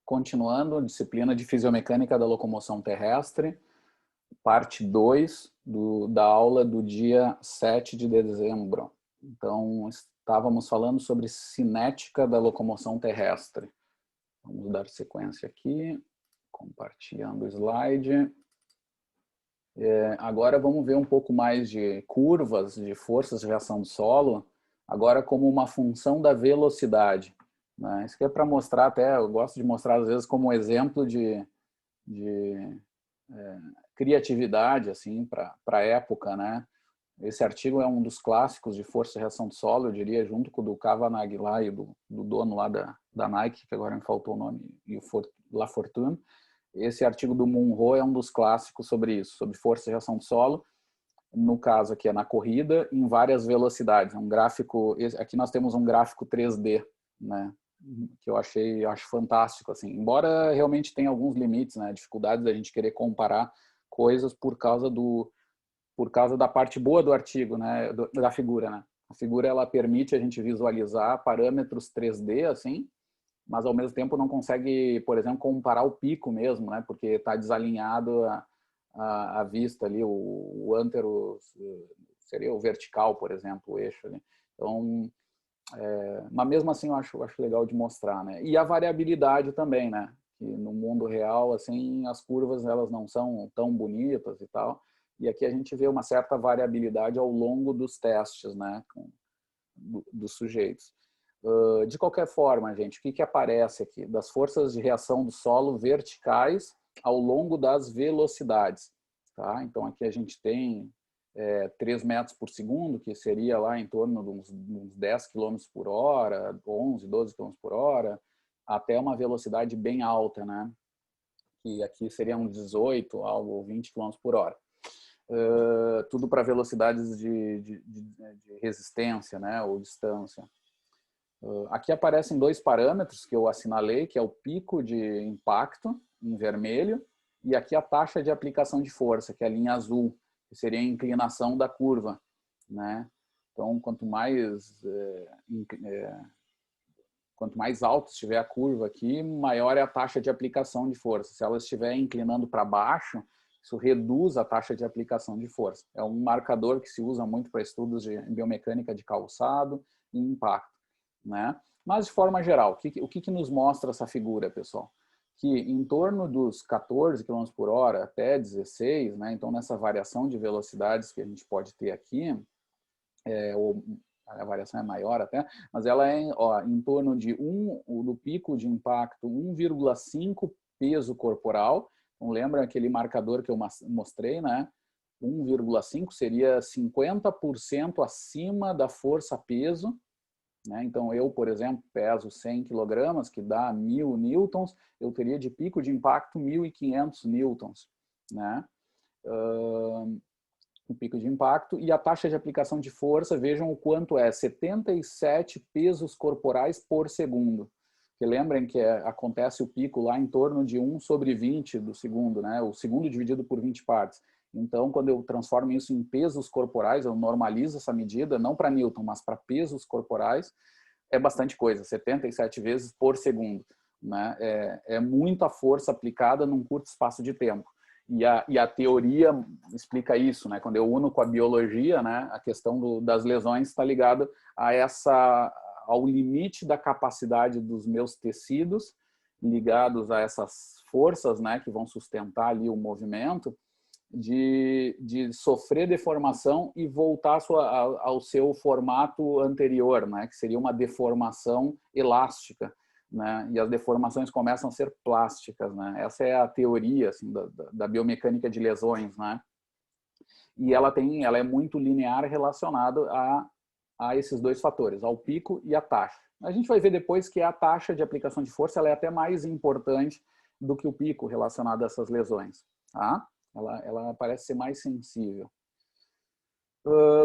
Continuando, disciplina de Fisiomecânica da Locomoção Terrestre, parte 2 da aula do dia 7 de dezembro. Então, estávamos falando sobre cinética da locomoção terrestre. Vamos dar sequência aqui, compartilhando o slide. Agora vamos ver um pouco mais de curvas, de forças de reação do solo, agora como uma função da velocidade. Né? Isso aqui é para mostrar até, eu gosto de mostrar às vezes como exemplo de criatividade assim, para a época. Né? Esse artigo é um dos clássicos de força de reação do solo, eu diria, junto com o do Kavanagh lá e do dono lá da Nike, que agora me faltou o nome, e o Lafortune. Esse artigo do Munro é um dos clássicos sobre isso, sobre força de reação do solo, no caso aqui é na corrida, em várias velocidades. É um gráfico, aqui nós temos um gráfico 3D, né, que eu acho fantástico, assim, embora realmente tenha alguns limites, né, dificuldades da gente querer comparar coisas por causa da parte boa do artigo, né, da figura, né. A figura ela permite a gente visualizar parâmetros 3D, assim, mas ao mesmo tempo não consegue, por exemplo, comparar o pico mesmo, né? Porque está desalinhado a vista ali, o antero seria o vertical, por exemplo, o eixo ali. Então, mas mesmo assim eu acho legal de mostrar, né? E a variabilidade também, né? Que no mundo real, assim, as curvas elas não são tão bonitas e tal. E aqui a gente vê uma certa variabilidade ao longo dos testes, né? Dos sujeitos. De qualquer forma, gente, o que aparece aqui? Das forças de reação do solo verticais ao longo das velocidades. Tá? Então, aqui a gente tem 3 metros por segundo, que seria lá em torno de uns 10 km por hora, 11, 12 km por hora, até uma velocidade bem alta, né? Que aqui seria uns 18, algo 20 km por hora. Tudo para velocidades de resistência, né? Ou distância. Aqui aparecem 2 parâmetros que eu assinalei, que é o pico de impacto, em vermelho, e aqui a taxa de aplicação de força, que é a linha azul, que seria a inclinação da curva. Né? Então, quanto mais alto estiver a curva aqui, maior é a taxa de aplicação de força. Se ela estiver inclinando para baixo, isso reduz a taxa de aplicação de força. É um marcador que se usa muito para estudos de biomecânica de calçado e impacto. Né? Mas, de forma geral, o que nos mostra essa figura, pessoal? Que em torno dos 14 km por hora até 16, né? Então, nessa variação de velocidades que a gente pode ter aqui, a variação é maior até, mas ela é em torno de do pico de impacto 1,5 peso corporal. Então, lembra aquele marcador que eu mostrei, né? 1,5 seria 50% acima da força-peso. Né? Então, eu, por exemplo, peso 100 kg, que dá 1.000 newtons, eu teria de pico de impacto 1.500 newtons. Né? O pico de impacto. E a taxa de aplicação de força, vejam o quanto é, 77 pesos corporais por segundo. Porque lembrem que acontece o pico lá em torno de 1/20 do segundo, né? O segundo dividido por 20 partes. Então, quando eu transformo isso em pesos corporais, eu normalizo essa medida, não para Newton, mas para pesos corporais, é bastante coisa, 77 vezes por segundo. Né? É muita força aplicada num curto espaço de tempo. E a teoria explica isso, né? Quando eu uno com a biologia, né? A questão das lesões está ligada ao limite da capacidade dos meus tecidos, ligados a essas forças, né? Que vão sustentar ali o movimento, de sofrer deformação e voltar ao seu formato anterior, né? Que seria uma deformação elástica. Né? E as deformações começam a ser plásticas, né? Essa é a teoria assim, da biomecânica de lesões, né? E ela é muito linear relacionada a esses 2 fatores, ao pico e à taxa. A gente vai ver depois que a taxa de aplicação de força ela é até mais importante do que o pico relacionado a essas lesões. Tá? Ela parece ser mais sensível.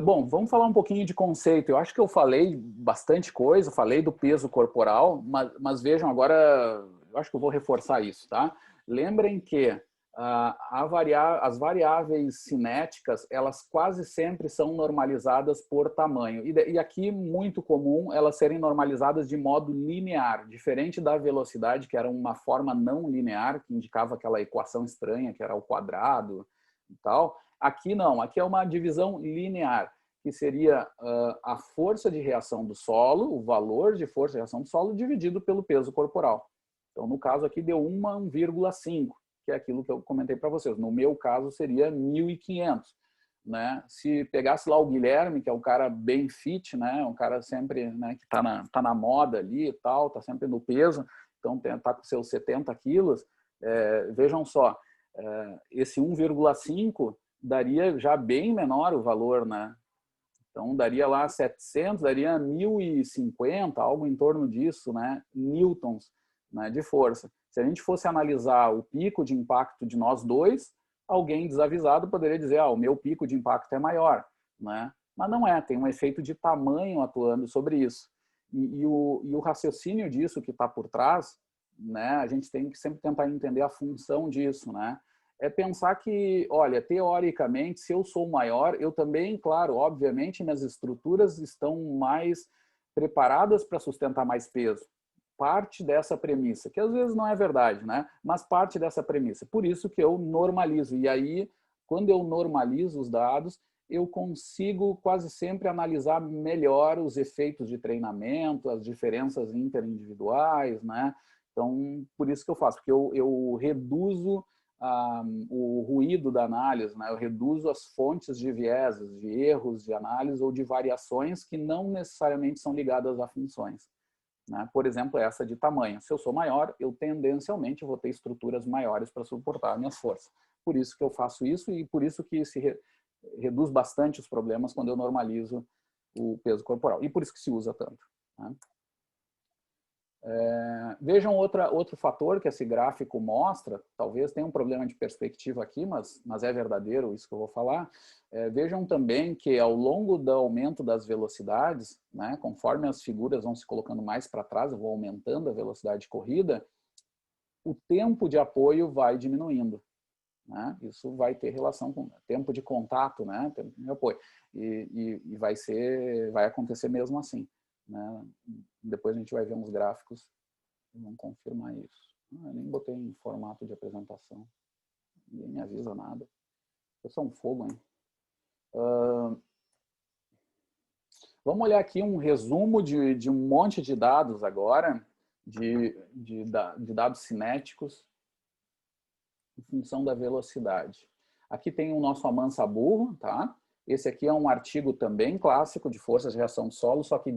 Bom, vamos falar um pouquinho de conceito. Eu acho que eu falei bastante coisa, falei do peso corporal, mas vejam agora, eu acho que eu vou reforçar isso, tá? Lembrem que as variáveis cinéticas, elas quase sempre são normalizadas por tamanho. E aqui, muito comum, elas serem normalizadas de modo linear, diferente da velocidade, que era uma forma não linear, que indicava aquela equação estranha, que era o quadrado e tal. Aqui não, aqui é uma divisão linear, que seria a força de reação do solo, o valor de força de reação do solo, dividido pelo peso corporal. Então, no caso aqui, deu 1,5. Que é aquilo que eu comentei para vocês. No meu caso, seria 1.500. Né? Se pegasse lá o Guilherme, que é um cara bem fit, né? Um cara sempre, né, que está na moda ali e tal, está sempre no peso, então está com seus 70 quilos, vejam só, esse 1,5 daria já bem menor o valor, né? Então, daria lá 700, daria 1.050, algo em torno disso, né? Newtons, né, de força. Se a gente fosse analisar o pico de impacto de nós dois, alguém desavisado poderia dizer, o meu pico de impacto é maior, né? Mas não é, tem um efeito de tamanho atuando sobre isso. E o raciocínio disso que está por trás, né, a gente tem que sempre tentar entender a função disso, né? É pensar que, olha, teoricamente, se eu sou maior, eu também, claro, obviamente, minhas estruturas estão mais preparadas para sustentar mais peso. Parte dessa premissa, que às vezes não é verdade, né? Mas parte dessa premissa. Por isso que eu normalizo. E aí, quando eu normalizo os dados, eu consigo quase sempre analisar melhor os efeitos de treinamento, as diferenças interindividuais, né? Então, por isso que eu faço, porque eu reduzo o ruído da análise, né? Eu reduzo as fontes de vieses, de erros de análise ou de variações que não necessariamente são ligadas a funções. Né? Por exemplo, essa de tamanho. Se eu sou maior, eu tendencialmente vou ter estruturas maiores para suportar minhas forças. Por isso que eu faço isso e por isso que se reduz bastante os problemas quando eu normalizo o peso corporal. E por isso que se usa tanto. Né? Vejam outro fator que esse gráfico mostra, talvez tenha um problema de perspectiva aqui, mas é verdadeiro isso que eu vou falar. Vejam também que ao longo do aumento das velocidades, né, conforme as figuras vão se colocando mais para trás, eu vou aumentando a velocidade de corrida, o tempo de apoio vai diminuindo. Né? Isso vai ter relação com tempo de contato, né? Tempo de apoio. E vai acontecer mesmo assim. Né? Depois a gente vai ver uns gráficos que vão confirmar isso. Eu nem botei em formato de apresentação. Ninguém me avisa nada. Eu sou um fogo, hein? Vamos olhar aqui um resumo de um monte de dados agora, de dados cinéticos em função da velocidade. Aqui tem o nosso amansa-burro, tá? Esse aqui é um artigo também clássico de forças de reação do solo, só que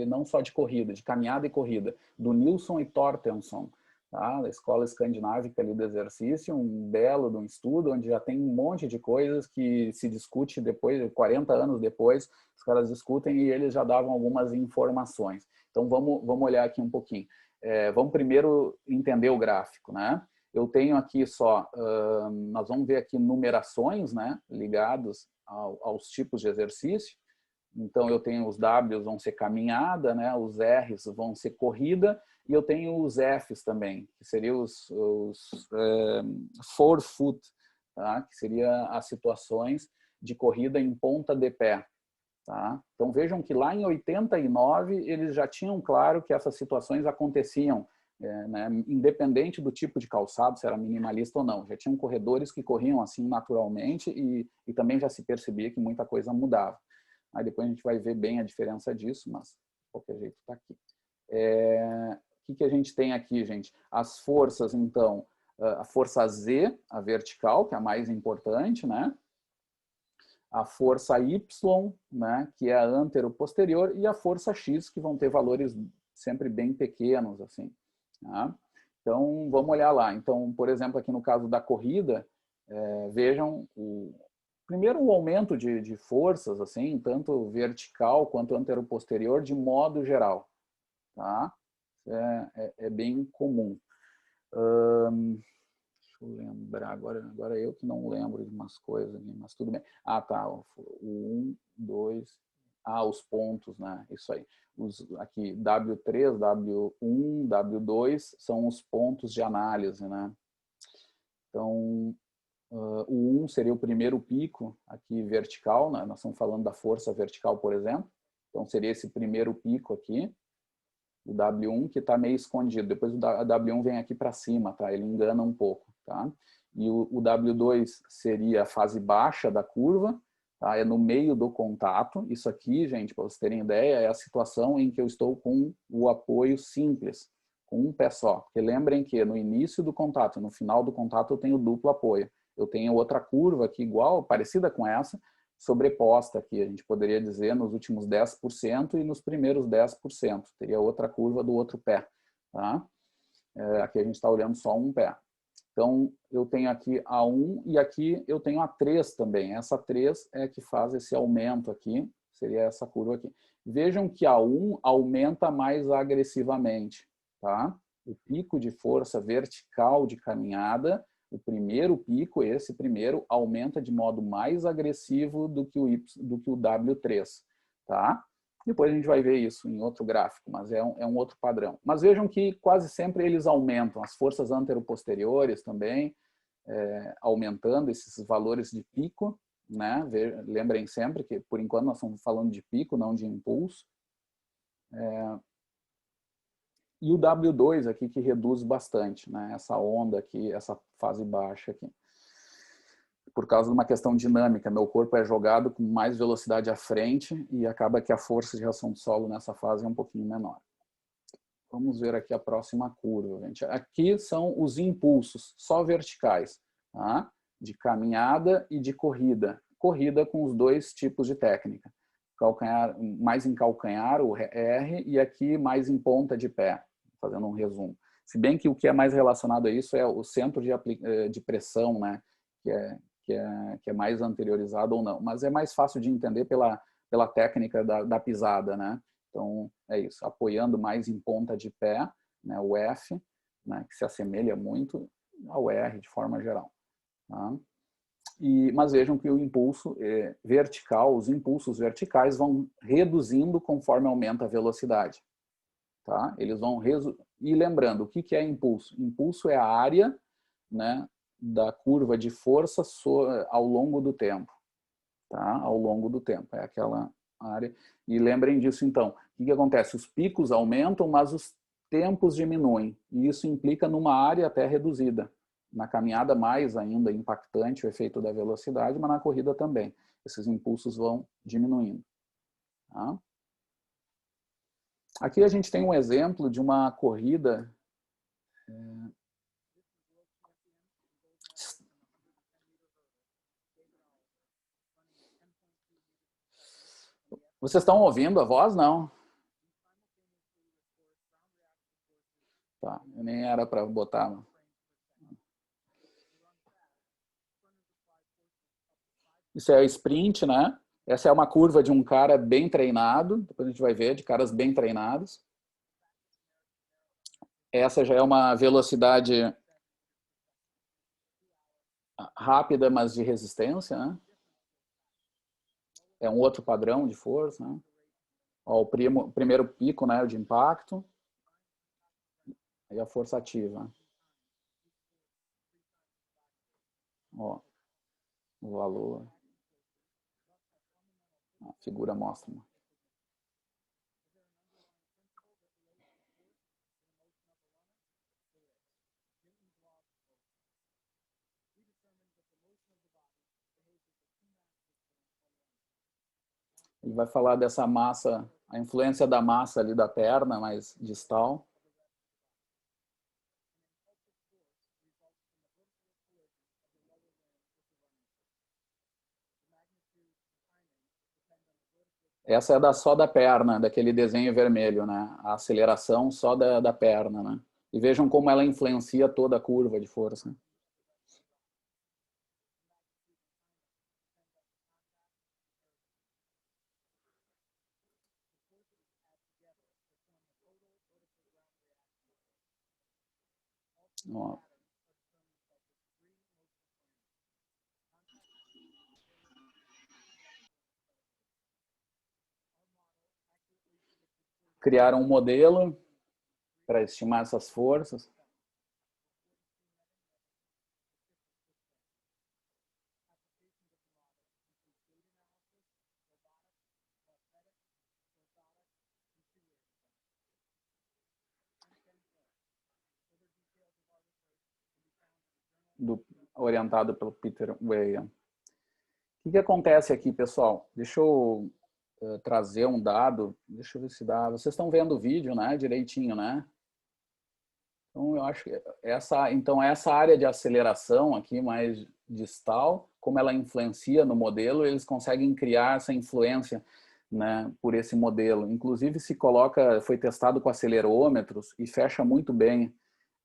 não só de corrida, de caminhada e corrida, do Nilsson e Torstensson, tá? Da escola escandinávica ali do exercício, um belo de um estudo onde já tem um monte de coisas que se discute depois, 40 anos depois, os caras discutem e eles já davam algumas informações. Então vamos olhar aqui um pouquinho. Vamos primeiro entender o gráfico, né? Eu tenho aqui só, nós vamos ver aqui numerações, né, ligados aos tipos de exercício. Então, eu tenho os Ws vão ser caminhada, né, os Rs vão ser corrida, e eu tenho os Fs também, que seriam os forefoot, tá? Que seria as situações de corrida em ponta de pé. Tá? Então, vejam que lá em 89, eles já tinham claro que essas situações aconteciam, né, independente do tipo de calçado, se era minimalista ou não. Já tinham corredores que corriam assim naturalmente e também já se percebia que muita coisa mudava. Aí depois a gente vai ver bem a diferença disso, mas de qualquer jeito está aqui. O que a gente tem aqui, gente? As forças, então, a força Z, a vertical, que é a mais importante, né? A força Y, né, que é a antero-posterior, e a força X, que vão ter valores sempre bem pequenos, assim. Tá? Então, vamos olhar lá. Então, por exemplo, aqui no caso da corrida, vejam primeiro o aumento de forças, assim, tanto vertical quanto antero-posterior, de modo geral. Tá? É bem comum. Deixa eu lembrar, agora eu que não lembro de umas coisas, mas tudo bem. Ah, tá, o 1, 2, os pontos, né? Isso aí. Aqui, W3, W1, W2 são os pontos de análise, né? Então, O 1 seria o primeiro pico aqui vertical, né? Nós estamos falando da força vertical, por exemplo. Então, seria esse primeiro pico aqui, o W1, que está meio escondido. Depois o W1 vem aqui para cima, tá? Ele engana um pouco, tá? E o W2 seria a fase baixa da curva, tá? É no meio do contato. Isso aqui, gente, para vocês terem ideia, é a situação em que eu estou com o apoio simples, com um pé só. Porque lembrem que no início do contato, no final do contato, eu tenho duplo apoio. Eu tenho outra curva aqui igual, parecida com essa, sobreposta aqui, a gente poderia dizer nos últimos 10% e nos primeiros 10%. Teria outra curva do outro pé, tá? Aqui a gente está olhando só um pé. Então, eu tenho aqui a 1 e aqui eu tenho a 3 também. Essa 3 é que faz esse aumento aqui, seria essa curva aqui. Vejam que a 1 aumenta mais agressivamente, tá? O pico de força vertical de caminhada, o primeiro pico, esse primeiro, aumenta de modo mais agressivo do que o W3, tá? Depois a gente vai ver isso em outro gráfico, mas é um outro padrão. Mas vejam que quase sempre eles aumentam, as forças anteroposteriores também, aumentando esses valores de pico, né? Lembrem sempre que, por enquanto, nós estamos falando de pico, não de impulso. E o W2 aqui que reduz bastante, né? Essa onda aqui, essa fase baixa aqui. Por causa de uma questão dinâmica, meu corpo é jogado com mais velocidade à frente e acaba que a força de reação do solo nessa fase é um pouquinho menor. Vamos ver aqui a próxima curva, gente. Aqui são os impulsos, só verticais, tá? De caminhada e de corrida. Corrida com os dois tipos de técnica. Calcanhar, mais em calcanhar, o R, e aqui mais em ponta de pé, fazendo um resumo. Se bem que o que é mais relacionado a isso é o centro de pressão, né? Que é mais anteriorizado ou não. Mas é mais fácil de entender pela técnica da pisada, né? Então, é isso, apoiando mais em ponta de pé, né, o F, né, que se assemelha muito ao R de forma geral. Tá? Mas vejam que o impulso vertical, os impulsos verticais vão reduzindo conforme aumenta a velocidade. Tá? Eles vão E lembrando, o que é impulso? Impulso é a área, né, da curva de força ao longo do tempo. Tá? Ao longo do tempo, é aquela área. E lembrem disso, então. O que acontece? Os picos aumentam, mas os tempos diminuem. E isso implica numa área até reduzida. Na caminhada, mais ainda impactante o efeito da velocidade, mas na corrida também. Esses impulsos vão diminuindo. Tá? Aqui a gente tem um exemplo de uma corrida. Vocês estão ouvindo a voz? Não? Tá, nem era para botar. Isso é o sprint, né? Essa é uma curva de um cara bem treinado, depois a gente vai ver, de caras bem treinados. Essa já é uma velocidade rápida, mas de resistência, né? É um outro padrão de força, né? Ó, o primeiro pico, né, de impacto, e a força ativa. Ó, o valor. A figura mostra. Ele vai falar dessa massa, a influência da massa ali da perna mais distal. Essa é só da perna, daquele desenho vermelho, né? A aceleração só da perna, né? E vejam como ela influencia toda a curva de força. Ó. Criaram um modelo para estimar essas forças. orientado pelo Peter Weyand. O que acontece aqui, pessoal? Deixa eu trazer um dado. Deixa eu ver se dá. Vocês estão vendo o vídeo, né? Direitinho, né? Então, eu acho que essa área de aceleração aqui mais distal, como ela influencia no modelo, eles conseguem criar essa influência, né, por esse modelo. Inclusive, foi testado com acelerômetros e fecha muito bem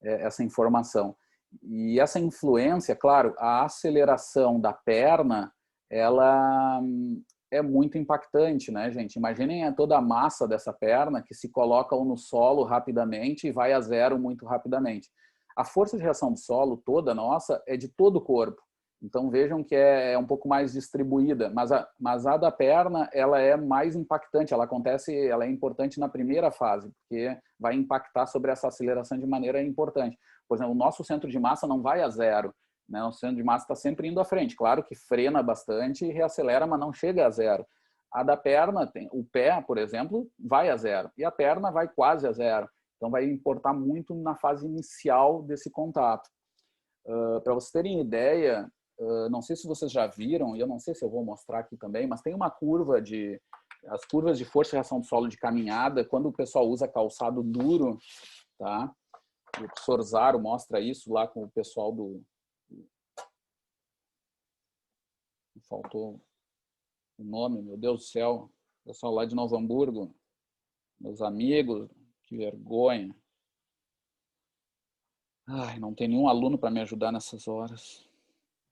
essa informação. E essa influência, claro, a aceleração da perna, ela é muito impactante, né, gente? Imaginem toda a massa dessa perna que se coloca no solo rapidamente e vai a zero muito rapidamente. A força de reação do solo toda nossa é de todo o corpo. Então vejam que é um pouco mais distribuída, mas a da perna ela é mais impactante, ela é importante na primeira fase, porque vai impactar sobre essa aceleração de maneira importante. Por exemplo, o nosso centro de massa não vai a zero, né? O centro de massa está sempre indo à frente. Claro que frena bastante e reacelera, mas não chega a zero. A da perna, o pé, por exemplo, vai a zero e a perna vai quase a zero. Então vai importar muito na fase inicial desse contato. Para vocês terem ideia, não sei se vocês já viram, e eu não sei se eu vou mostrar aqui também, mas tem uma curva as curvas de força e reação do solo de caminhada, quando o pessoal usa calçado duro, tá? O professor Zaro mostra isso lá com o pessoal faltou o nome, meu Deus do céu, o pessoal lá de Novo Hamburgo, meus amigos, que vergonha. Ai, não tem nenhum aluno para me ajudar nessas horas.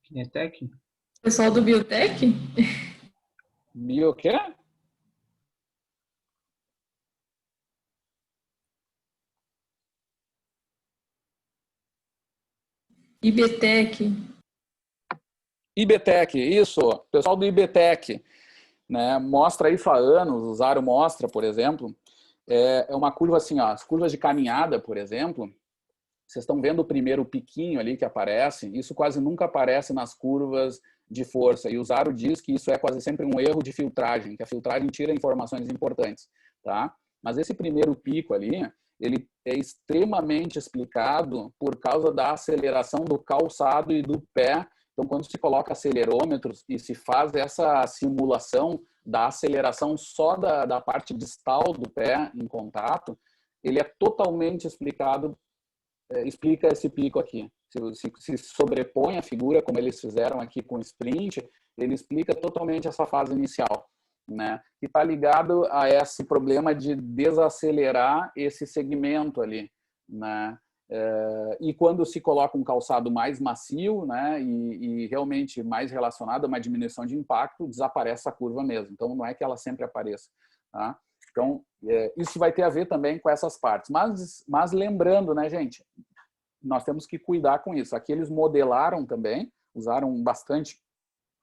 Kinetec? Pessoal do Biotech? Bio o quê? IBTech. IBTech, isso, pessoal do IBTech, né, mostra isso há anos, o Zaro mostra, por exemplo, é uma curva assim, ó, as curvas de caminhada, por exemplo, vocês estão vendo o primeiro piquinho ali que aparece, isso quase nunca aparece nas curvas de força, e o Zaro diz que isso é quase sempre um erro de filtragem, que a filtragem tira informações importantes, tá? Mas esse primeiro pico ali, ele é extremamente explicado por causa da aceleração do calçado e do pé. Então, quando se coloca acelerômetros e se faz essa simulação da aceleração só da parte distal do pé em contato, ele é totalmente explicado, explica esse pico aqui. Se sobrepõe a figura, como eles fizeram aqui com o sprint, ele explica totalmente essa fase inicial, né? E está ligado a esse problema de desacelerar esse segmento ali, né? E quando se coloca um calçado mais macio, né, e realmente mais relacionado a uma diminuição de impacto, desaparece a curva mesmo. Então, não é que ela sempre apareça, tá? Então, isso vai ter a ver também com essas partes. Mas lembrando, né, gente, nós temos que cuidar com isso. Aqui eles modelaram também, usaram bastante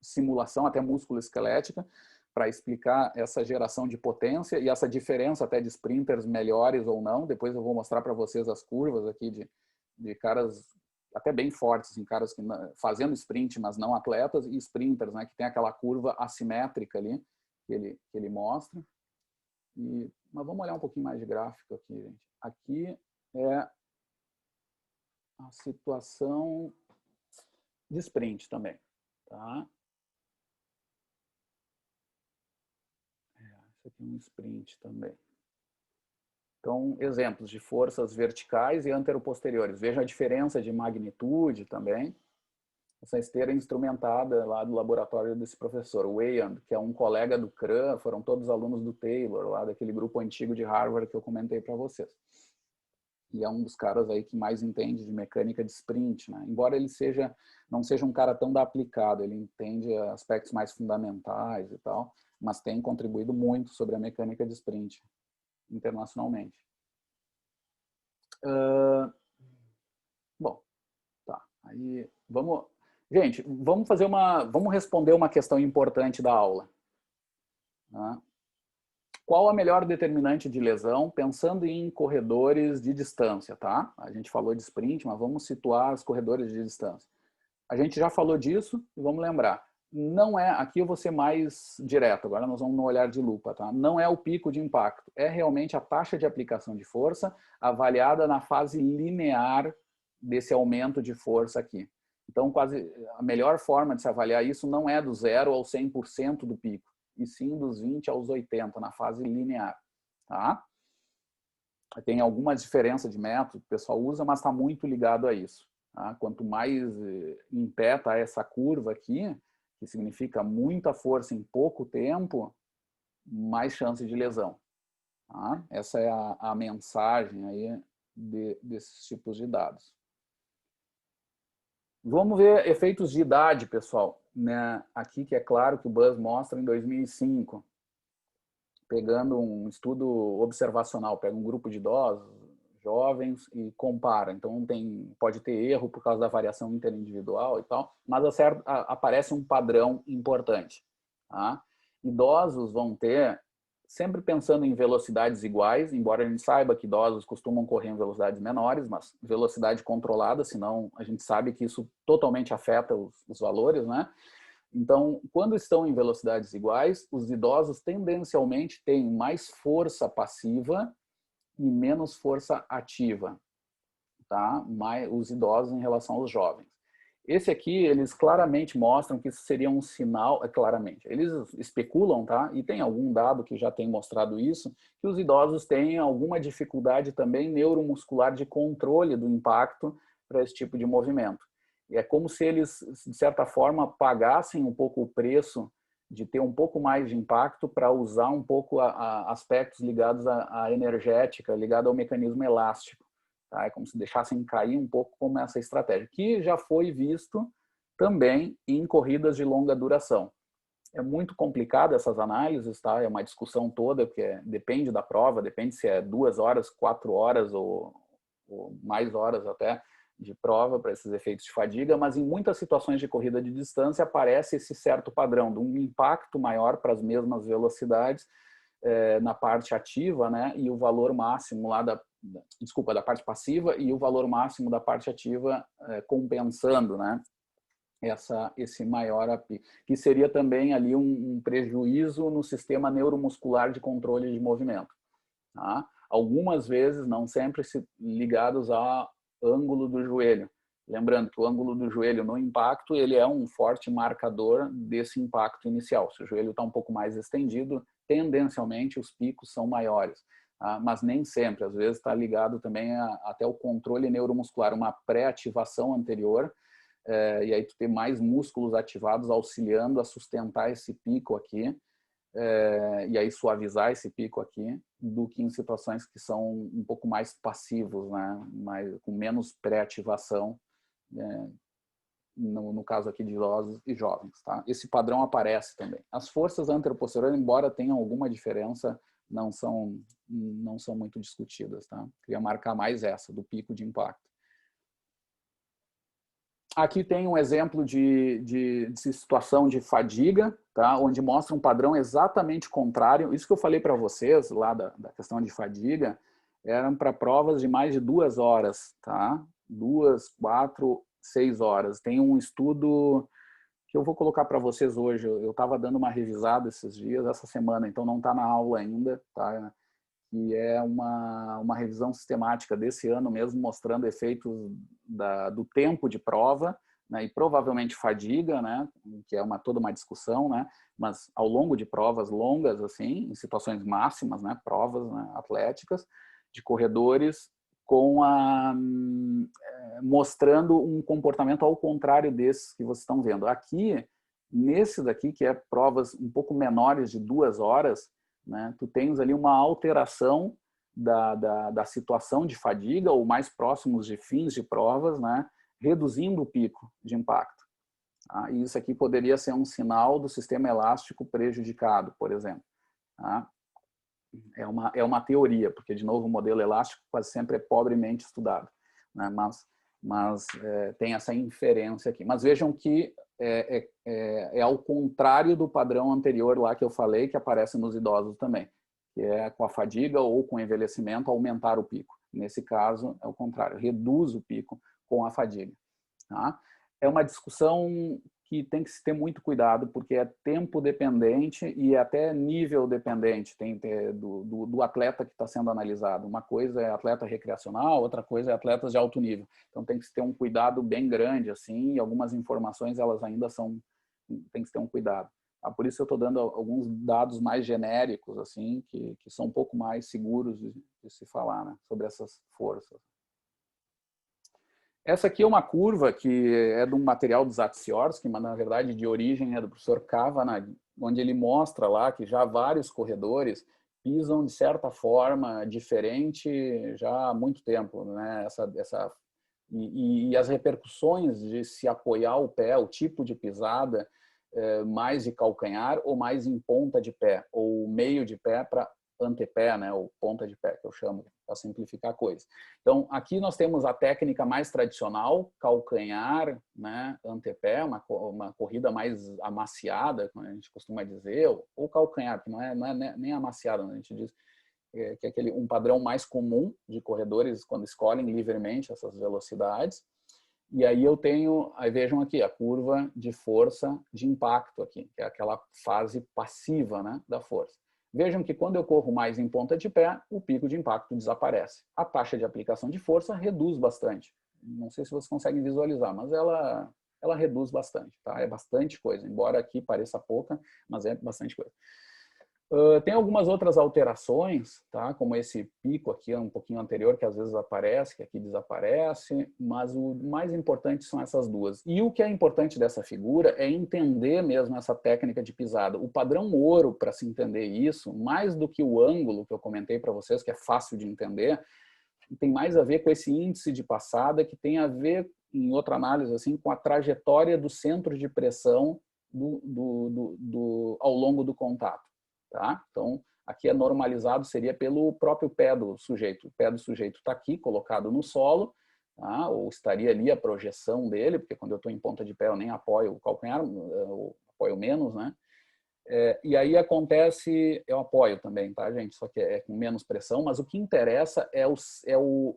simulação, até músculo-esquelética, para explicar essa geração de potência e essa diferença até de sprinters melhores ou não. Depois eu vou mostrar para vocês as curvas aqui de caras até bem fortes, assim, caras que fazendo sprint, mas não atletas, e sprinters, né, que tem aquela curva assimétrica ali, que ele mostra. Mas vamos olhar um pouquinho mais de gráfico aqui, gente. Aqui é a situação de sprint também, tá? Isso aqui é um sprint também. Então, exemplos de forças verticais e anteroposteriores. Veja a diferença de magnitude também. Essa esteira instrumentada lá do laboratório desse professor, Weyand, que é um colega do CRAN, foram todos alunos do Taylor, lá daquele grupo antigo de Harvard que eu comentei para vocês. E é um dos caras aí que mais entende de mecânica de sprint, né? Embora ele não seja um cara tão da aplicado, ele entende aspectos mais fundamentais e tal, mas tem contribuído muito sobre a mecânica de sprint internacionalmente. Bom, tá. Aí gente, vamos responder uma questão importante da aula. Tá? Qual a melhor determinante de lesão, pensando em corredores de distância, tá? A gente falou de sprint, mas vamos situar os corredores de distância. A gente já falou disso e vamos lembrar. Não é, aqui eu vou ser mais direto, agora nós vamos no olhar de lupa, tá? Não é o pico de impacto, é realmente a taxa de aplicação de força avaliada na fase linear desse aumento de força aqui. Então, quase a melhor forma de se avaliar isso não é do 0 ao 100% do pico, e sim dos 20 aos 80, na fase linear. Tá? Tem alguma diferença de método que o pessoal usa, mas está muito ligado a isso. Tá? Quanto mais em pé está essa curva aqui, que significa muita força em pouco tempo, mais chance de lesão. Tá? Essa é a mensagem aí desses tipos de dados. Vamos ver efeitos de idade, pessoal. Né? Aqui que é claro que o Buzz mostra em 2005, pegando um estudo observacional, pega um grupo de idosos, jovens e compara. Então pode ter erro por causa da variação interindividual e tal, mas aparece um padrão importante. Tá? Idosos vão ter, sempre pensando em velocidades iguais, embora a gente saiba que idosos costumam correr em velocidades menores, mas velocidade controlada, senão a gente sabe que isso totalmente afeta os valores, né? Então, quando estão em velocidades iguais, os idosos tendencialmente têm mais força passiva e menos força ativa, tá? Mais os idosos em relação aos jovens. Esse aqui, eles claramente mostram que isso seria um sinal, claramente, eles especulam, tá? E tem algum dado que já tem mostrado isso, que os idosos têm alguma dificuldade também neuromuscular de controle do impacto para esse tipo de movimento. E é como se eles, de certa forma, pagassem um pouco o preço de ter um pouco mais de impacto para usar um pouco aspectos ligados à energética, ligado ao mecanismo elástico. Tá? É como se deixassem cair um pouco como essa estratégia, que já foi visto também em corridas de longa duração. É muito complicado essas análises, tá? É uma discussão toda, porque depende da prova, depende se é 2 horas, 4 horas ou mais horas até de prova para esses efeitos de fadiga, mas em muitas situações de corrida de distância aparece esse certo padrão de um impacto maior para as mesmas velocidades na parte ativa, né? E o valor máximo lá da parte passiva e o valor máximo da parte ativa compensando, né? Esse maior API, que seria também ali um prejuízo no sistema neuromuscular de controle de movimento. Tá? Algumas vezes, não sempre, ligados ao ângulo do joelho. Lembrando que o ângulo do joelho no impacto, ele é um forte marcador desse impacto inicial. Se o joelho está um pouco mais estendido, tendencialmente os picos são maiores. Tá? Mas nem sempre, às vezes está ligado também até o controle neuromuscular, uma pré-ativação anterior, e aí tu ter mais músculos ativados auxiliando a sustentar esse pico aqui, e aí suavizar esse pico aqui, do que em situações que são um pouco mais passivos, né? Com menos pré-ativação, no caso aqui de idosos e jovens. Tá? Esse padrão aparece também. As forças anteroposteriores, embora tenham alguma diferença, não são muito discutidas. Tá? Queria marcar mais essa, do pico de impacto. Aqui tem um exemplo de situação de fadiga, tá? Onde mostra um padrão exatamente contrário. Isso que eu falei para vocês lá da questão de fadiga, eram para provas de mais de 2 horas, tá? 2, 4, 6 horas. Tem um estudo que eu vou colocar para vocês hoje. Eu estava dando uma revisada esses dias, essa semana, então não está na aula ainda, tá? Que é uma revisão sistemática desse ano mesmo, mostrando efeitos do tempo de prova, né, e provavelmente fadiga, né, que é toda uma discussão, né, mas ao longo de provas longas, assim, em situações máximas, né, provas, né, atléticas, de corredores, mostrando um comportamento ao contrário desses que vocês estão vendo. Aqui, nesse daqui, que é provas um pouco menores de 2 horas, né, tu tens ali uma alteração da situação de fadiga, ou mais próximos de fins de provas, né, reduzindo o pico de impacto. Tá? E isso aqui poderia ser um sinal do sistema elástico prejudicado, por exemplo. Tá? É uma teoria, porque, de novo, o modelo elástico quase sempre é pobremente estudado, né? Mas tem essa inferência aqui. Mas vejam que é ao contrário do padrão anterior lá que eu falei, que aparece nos idosos também, que é com a fadiga ou com o envelhecimento aumentar o pico. Nesse caso, é o contrário, reduz o pico com a fadiga. Tá? É uma discussão que tem que se ter muito cuidado, porque é tempo dependente e até nível dependente do atleta que está sendo analisado. Uma coisa é atleta recreacional, outra coisa é atletas de alto nível. Então tem que se ter um cuidado bem grande, assim, e algumas informações elas ainda tem que se ter um cuidado. Por isso eu estou dando alguns dados mais genéricos, assim, que são um pouco mais seguros de se falar, né, sobre essas forças. Essa aqui é uma curva que é de um material dos Zatsiorsky, mas na verdade de origem é do professor Kavanagh, onde ele mostra lá que já vários corredores pisam de certa forma diferente já há muito tempo, né? E as repercussões de se apoiar o pé, o tipo de pisada, mais de calcanhar ou mais em ponta de pé, ou meio de pé para antepé, né, ou ponta de pé, que eu chamo, para simplificar a coisa. Então, aqui nós temos a técnica mais tradicional, calcanhar, né, antepé, uma corrida mais amaciada, como a gente costuma dizer, ou calcanhar, que não é nem amaciada, né, a gente diz que é um padrão mais comum de corredores quando escolhem livremente essas velocidades. E aí aí vejam aqui a curva de força de impacto aqui, que é aquela fase passiva, né, da força. Vejam que quando eu corro mais em ponta de pé, o pico de impacto desaparece. A taxa de aplicação de força reduz bastante. Não sei se vocês conseguem visualizar, mas ela reduz bastante, tá? É bastante coisa, embora aqui pareça pouca, mas é bastante coisa. Tem algumas outras alterações, tá? Como esse pico aqui, um pouquinho anterior, que às vezes aparece, que aqui desaparece, mas o mais importante são essas duas. E o que é importante dessa figura é entender mesmo essa técnica de pisada. O padrão ouro, para se entender isso, mais do que o ângulo que eu comentei para vocês, que é fácil de entender, tem mais a ver com esse índice de passada, que tem a ver, em outra análise, assim, com a trajetória do centro de pressão ao longo do contato. Tá? Então, aqui é normalizado, seria pelo próprio pé do sujeito. O pé do sujeito está aqui, colocado no solo, tá? Ou estaria ali a projeção dele, porque quando eu estou em ponta de pé eu nem apoio o calcanhar, eu apoio menos, né? E aí acontece, eu apoio também, tá, gente? Só que é com menos pressão, mas o que interessa é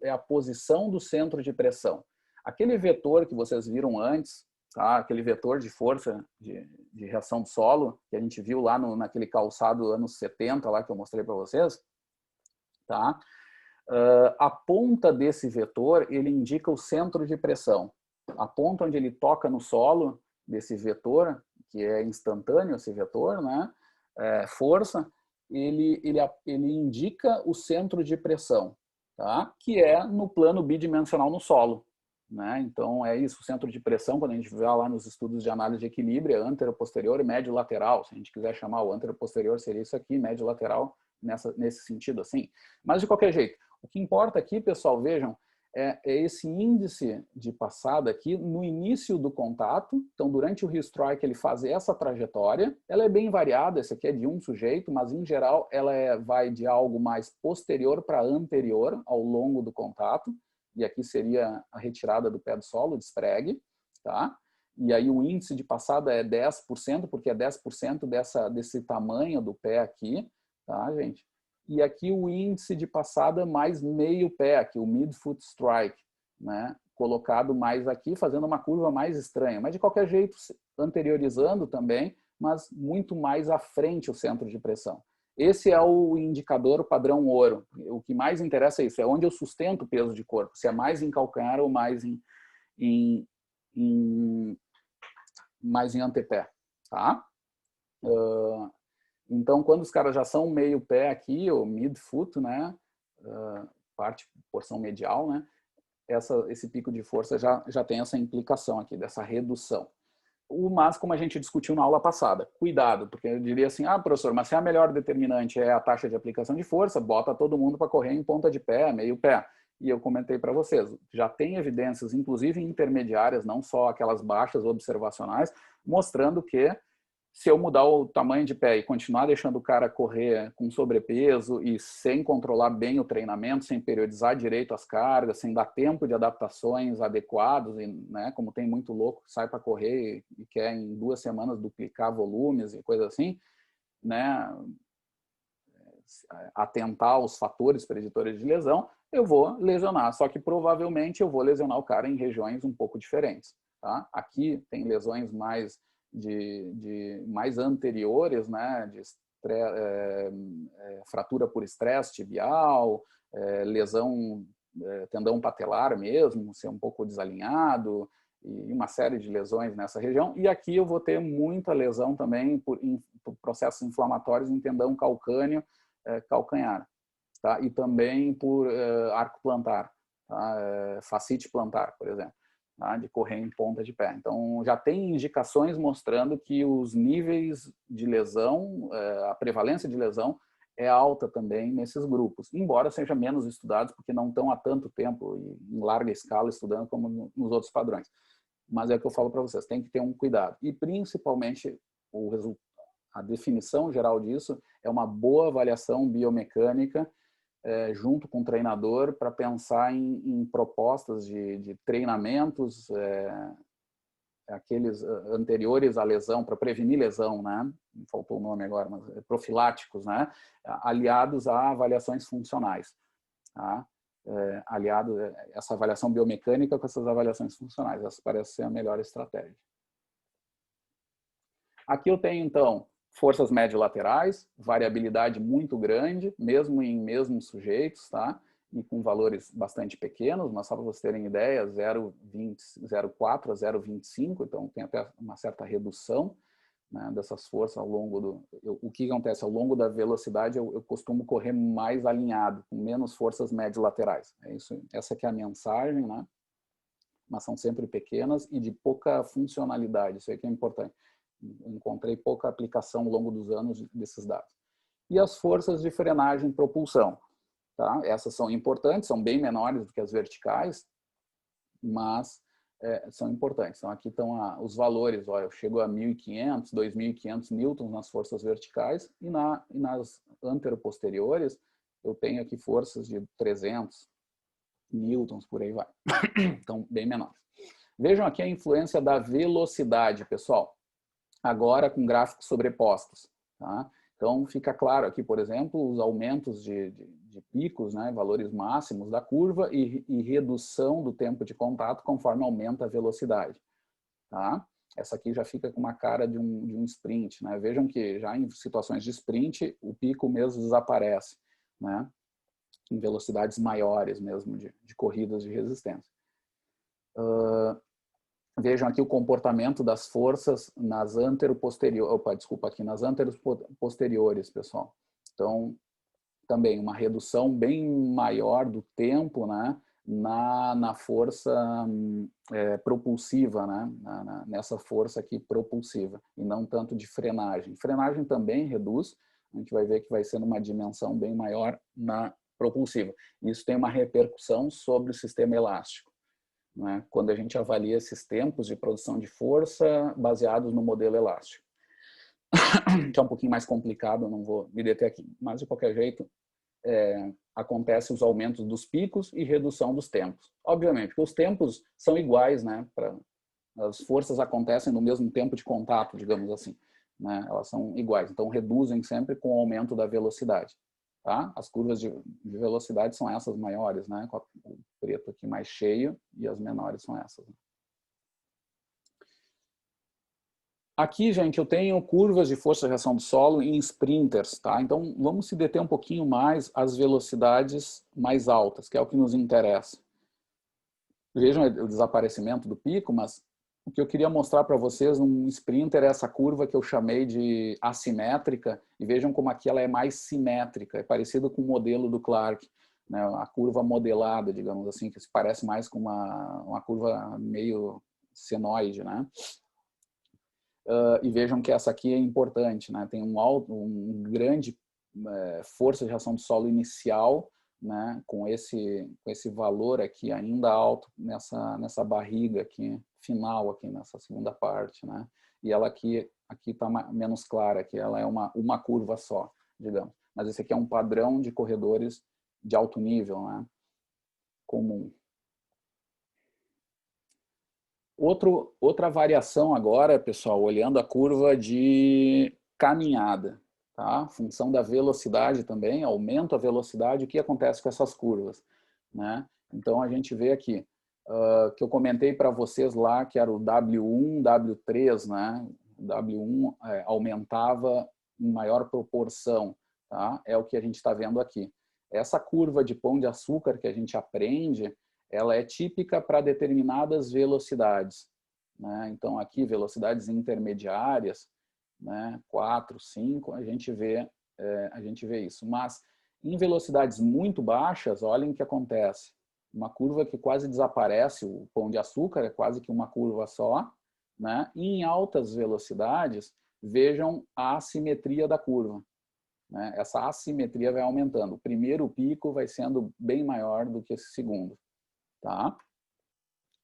a posição do centro de pressão. Aquele vetor que vocês viram antes, tá? Aquele vetor de força de reação de solo, que a gente viu lá naquele calçado anos 70, lá que eu mostrei para vocês, tá? A ponta desse vetor, ele indica o centro de pressão. A ponta onde ele toca no solo desse vetor, que é instantâneo esse vetor, né? Força, ele indica o centro de pressão, tá? Que é no plano bidimensional no solo. Né? Então, é isso, o centro de pressão, quando a gente vê lá nos estudos de análise de equilíbrio, é antero-posterior e médio-lateral. Se a gente quiser chamar o antero-posterior, seria isso aqui, médio-lateral, nesse sentido assim. Mas, de qualquer jeito, o que importa aqui, pessoal, vejam, é esse índice de passada aqui no início do contato. Então, durante o heel strike, ele faz essa trajetória. Ela é bem variada, esse aqui é de um sujeito, mas, em geral, ela vai de algo mais posterior para anterior ao longo do contato. E aqui seria a retirada do pé do solo, de despregue, tá? E aí o índice de passada é 10%, porque é 10% desse tamanho do pé aqui, tá, gente? E aqui o índice de passada mais meio pé, aqui o mid-foot strike, né? Colocado mais aqui, fazendo uma curva mais estranha. Mas, de qualquer jeito, anteriorizando também, mas muito mais à frente o centro de pressão. Esse é o indicador padrão ouro. O que mais interessa é isso, é onde eu sustento o peso de corpo, se é mais em calcanhar ou mais mais em antepé. Tá? Então, quando os caras já são meio pé aqui, ou mid-foot, né? Porção medial, né? Esse pico de força já tem essa implicação aqui, dessa redução. Mas, como a gente discutiu na aula passada, cuidado, porque eu diria assim, professor, mas se a melhor determinante é a taxa de aplicação de força, bota todo mundo para correr em ponta de pé, meio pé. E eu comentei para vocês, já tem evidências, inclusive intermediárias, não só aquelas baixas observacionais, mostrando que se eu mudar o tamanho de pé e continuar deixando o cara correr com sobrepeso e sem controlar bem o treinamento, sem periodizar direito as cargas, sem dar tempo de adaptações adequados, e, né, como tem muito louco que sai para correr e quer em 2 semanas duplicar volumes e coisa assim, né, atentar aos fatores preditores de lesão, eu vou lesionar. Só que provavelmente eu vou lesionar o cara em regiões um pouco diferentes. tá? Aqui tem lesões mais mais anteriores, né? De fratura por estresse tibial, lesão tendão patelar mesmo, ser um pouco desalinhado, e uma série de lesões nessa região. E aqui eu vou ter muita lesão também por processos inflamatórios em tendão calcâneo, calcanhar, tá? E também por arco plantar, tá? Fascite plantar, por exemplo, tá? De correr em ponta de pé. Então, já tem indicações mostrando que os níveis de lesão, a prevalência de lesão é alta também nesses grupos, embora seja menos estudados, porque não estão há tanto tempo e em larga escala estudando como nos outros padrões. Mas é o que eu falo para vocês, tem que ter um cuidado. E principalmente, a definição geral disso é uma boa avaliação biomecânica junto com o treinador para pensar em propostas de treinamentos, aqueles anteriores à lesão, para prevenir lesão, né? Faltou o nome agora, mas profiláticos, né? Aliados a avaliações funcionais, tá? Aliado essa avaliação biomecânica com essas avaliações funcionais. Essa parece ser a melhor estratégia. Aqui eu tenho, então, forças médio-laterais, variabilidade muito grande, mesmo em mesmos sujeitos, tá? E com valores bastante pequenos, mas só para vocês terem ideia, 0,4 a 0,25, então tem até uma certa redução, né, dessas forças ao longo do... O que acontece? Ao longo da velocidade eu costumo correr mais alinhado, com menos forças médio-laterais. É isso, essa que é a mensagem, né? Mas são sempre pequenas e de pouca funcionalidade, isso aí que é importante. Encontrei pouca aplicação ao longo dos anos desses dados. E as forças de frenagem e propulsão, tá? Essas são importantes, são bem menores do que as verticais, mas são importantes. Então, aqui estão os valores. Olha, eu chego a 1.500, 2.500 newtons nas forças verticais e nas anteroposteriores eu tenho aqui forças de 300 newtons, por aí vai. Então, bem menores. Vejam aqui a influência da velocidade, pessoal. Agora com gráficos sobrepostos, tá? Então, fica claro aqui, por exemplo, os aumentos de picos, né, valores máximos da curva e redução do tempo de contato conforme aumenta a velocidade. Tá? Essa aqui já fica com uma cara de um sprint. Né? Vejam que já em situações de sprint, o pico mesmo desaparece, né? Em velocidades maiores mesmo de corridas de resistência. Vejam aqui o comportamento das forças nas nas anteroposteriores, pessoal. Então, também uma redução bem maior do tempo, né, na força propulsiva, né, nessa força aqui propulsiva, e não tanto de frenagem. Frenagem também reduz, a gente vai ver que vai ser numa dimensão bem maior na propulsiva. Isso tem uma repercussão sobre o sistema elástico, né, quando a gente avalia esses tempos de produção de força baseados no modelo elástico. Que é um pouquinho mais complicado, eu não vou me deter aqui. Mas, de qualquer jeito, acontece os aumentos dos picos e redução dos tempos. Obviamente, porque os tempos são iguais, né? As forças acontecem no mesmo tempo de contato, digamos assim, né? Elas são iguais, então reduzem sempre com o aumento da velocidade. Tá? As curvas de velocidade são essas maiores, né? Com o preto aqui mais cheio, e as menores são essas. Aqui, gente, eu tenho curvas de força de reação do solo em sprinters, tá? Então, vamos se deter um pouquinho mais às velocidades mais altas, que é o que nos interessa. Vejam o desaparecimento do pico, mas o que eu queria mostrar para vocês num sprinter é essa curva que eu chamei de assimétrica, e vejam como aqui ela é mais simétrica, é parecido com o modelo do Clark, né? A curva modelada, digamos assim, que se parece mais com uma curva meio senoide, né? E vejam que essa aqui é importante, né? Tem um grande força de reação do solo inicial, né? Com esse valor aqui ainda alto nessa barriga aqui final aqui nessa segunda parte, né? E ela aqui está menos clara, que ela é uma curva só, digamos. Mas esse aqui é um padrão de corredores de alto nível, né? Comum. Outra variação agora, pessoal, olhando a curva de caminhada, tá? Função da velocidade também, aumenta a velocidade, o que acontece com essas curvas, né? Então, a gente vê aqui, que eu comentei para vocês lá, que era o W1, W3, né? O W1 aumentava em maior proporção, tá? É o que a gente está vendo aqui. Essa curva de pão de açúcar que a gente aprende, ela é típica para determinadas velocidades, né? Então, aqui, velocidades intermediárias, né? 4, 5, a gente vê isso. Mas, em velocidades muito baixas, olhem o que acontece. Uma curva que quase desaparece, o pão de açúcar é quase que uma curva só, né? E em altas velocidades, vejam a assimetria da curva, né? Essa assimetria vai aumentando. O primeiro pico vai sendo bem maior do que esse segundo, tá?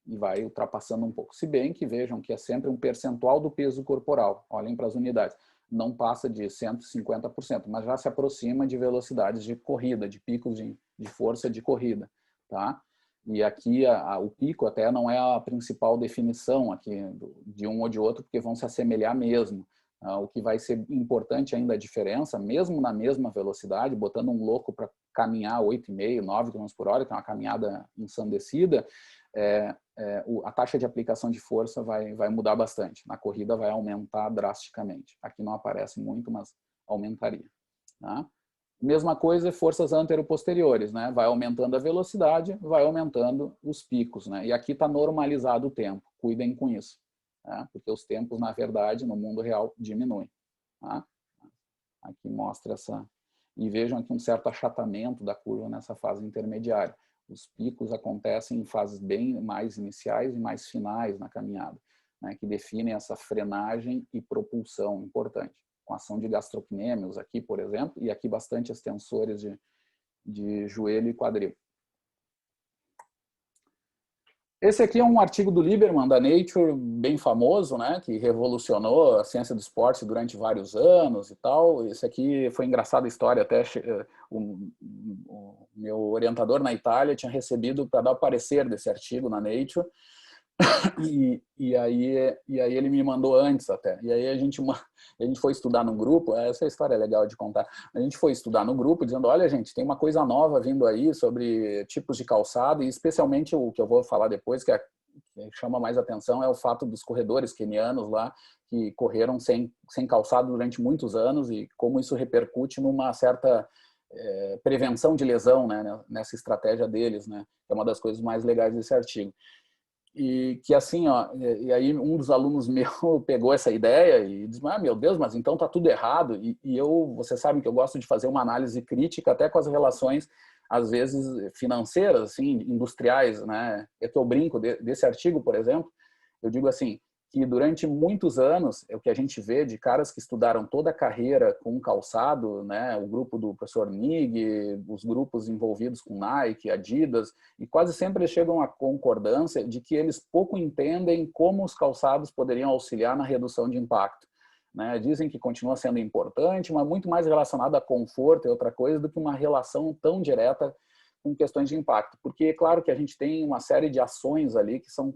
E vai ultrapassando um pouco. Se bem que vejam que é sempre um percentual do peso corporal. Olhem para as unidades. Não passa de 150%, mas já se aproxima de velocidades de corrida, de picos de força de corrida, tá? E aqui o pico até não é a principal definição aqui de um ou de outro, porque vão se assemelhar mesmo. O que vai ser importante ainda a diferença, mesmo na mesma velocidade, botando um louco para caminhar 8,5, 9 km por hora, que é uma caminhada ensandecida, a taxa de aplicação de força vai mudar bastante. Na corrida vai aumentar drasticamente. Aqui não aparece muito, mas aumentaria, tá? Mesma coisa, forças anteroposteriores, né? Vai aumentando a velocidade, vai aumentando os picos, né? E aqui está normalizado o tempo. Cuidem com isso, tá? Porque os tempos, na verdade, no mundo real, diminuem, tá? Aqui mostra essa... E vejam aqui um certo achatamento da curva nessa fase intermediária. Os picos acontecem em fases bem mais iniciais e mais finais na caminhada, né? Que definem essa frenagem e propulsão importante, com ação de gastrocnêmios aqui, por exemplo, e aqui bastante extensores de joelho e quadril. Esse aqui é um artigo do Lieberman, da Nature, bem famoso, né, que revolucionou a ciência do esporte durante vários anos e tal. Esse aqui foi engraçada a história, até o meu orientador na Itália tinha recebido para dar o parecer desse artigo na Nature, e aí ele me mandou antes até. E aí a gente foi estudar no grupo, essa história é legal de contar. A gente foi estudar no grupo dizendo, olha gente, tem uma coisa nova vindo aí sobre tipos de calçado, e especialmente o que eu vou falar depois, que chama mais atenção, é o fato dos corredores quenianos lá, que correram sem calçado durante muitos anos, e como isso repercute numa certa prevenção de lesão, né, nessa estratégia deles, né? É uma das coisas mais legais desse artigo. E que assim, ó, e aí um dos alunos meu pegou essa ideia e disse, meu Deus, mas então tá tudo errado. E vocês sabem que eu gosto de fazer uma análise crítica até com as relações, às vezes, financeiras, assim, industriais, né? É que eu brinco desse artigo, por exemplo, eu digo assim, que durante muitos anos, é o que a gente vê de caras que estudaram toda a carreira com calçado, né? O grupo do professor Nig, os grupos envolvidos com Nike, Adidas, e quase sempre eles chegam à concordância de que eles pouco entendem como os calçados poderiam auxiliar na redução de impacto, né? Dizem que continua sendo importante, mas muito mais relacionado a conforto e outra coisa do que uma relação tão direta com questões de impacto. Porque é claro que a gente tem uma série de ações ali que são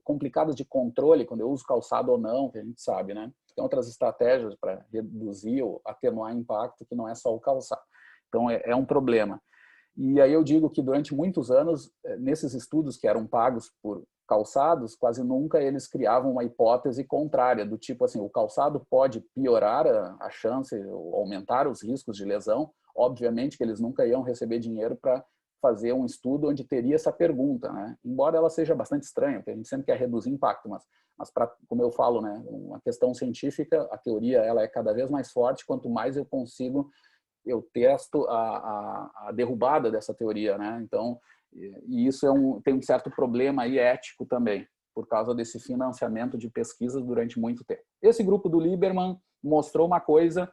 complicadas de controle, quando eu uso calçado ou não, que a gente sabe, né? Tem outras estratégias para reduzir ou atenuar impacto que não é só o calçado. Então, é um problema. E aí eu digo que durante muitos anos, nesses estudos que eram pagos por calçados, quase nunca eles criavam uma hipótese contrária, do tipo assim, o calçado pode piorar a chance, ou aumentar os riscos de lesão. Obviamente que eles nunca iam receber dinheiro para fazer um estudo onde teria essa pergunta, né? Embora ela seja bastante estranha, porque a gente sempre quer reduzir impacto, mas como eu falo, né, uma questão científica, a teoria ela é cada vez mais forte, quanto mais eu testo a derrubada dessa teoria, né? Então, e isso tem um certo problema aí ético também, por causa desse financiamento de pesquisas durante muito tempo. Esse grupo do Lieberman mostrou uma coisa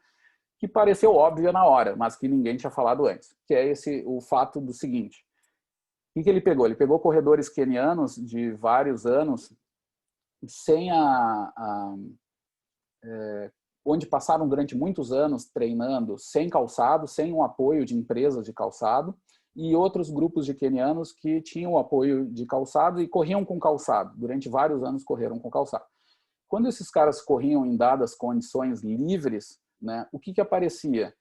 que pareceu óbvia na hora, mas que ninguém tinha falado antes, que é o fato do seguinte. O que ele pegou? Ele pegou corredores quenianos de vários anos, sem onde passaram durante muitos anos treinando sem calçado, sem um apoio de empresas de calçado, e outros grupos de quenianos que tinham apoio de calçado e corriam com calçado. Durante vários anos correram com calçado. Quando esses caras corriam em dadas condições livres, né, o que aparecia?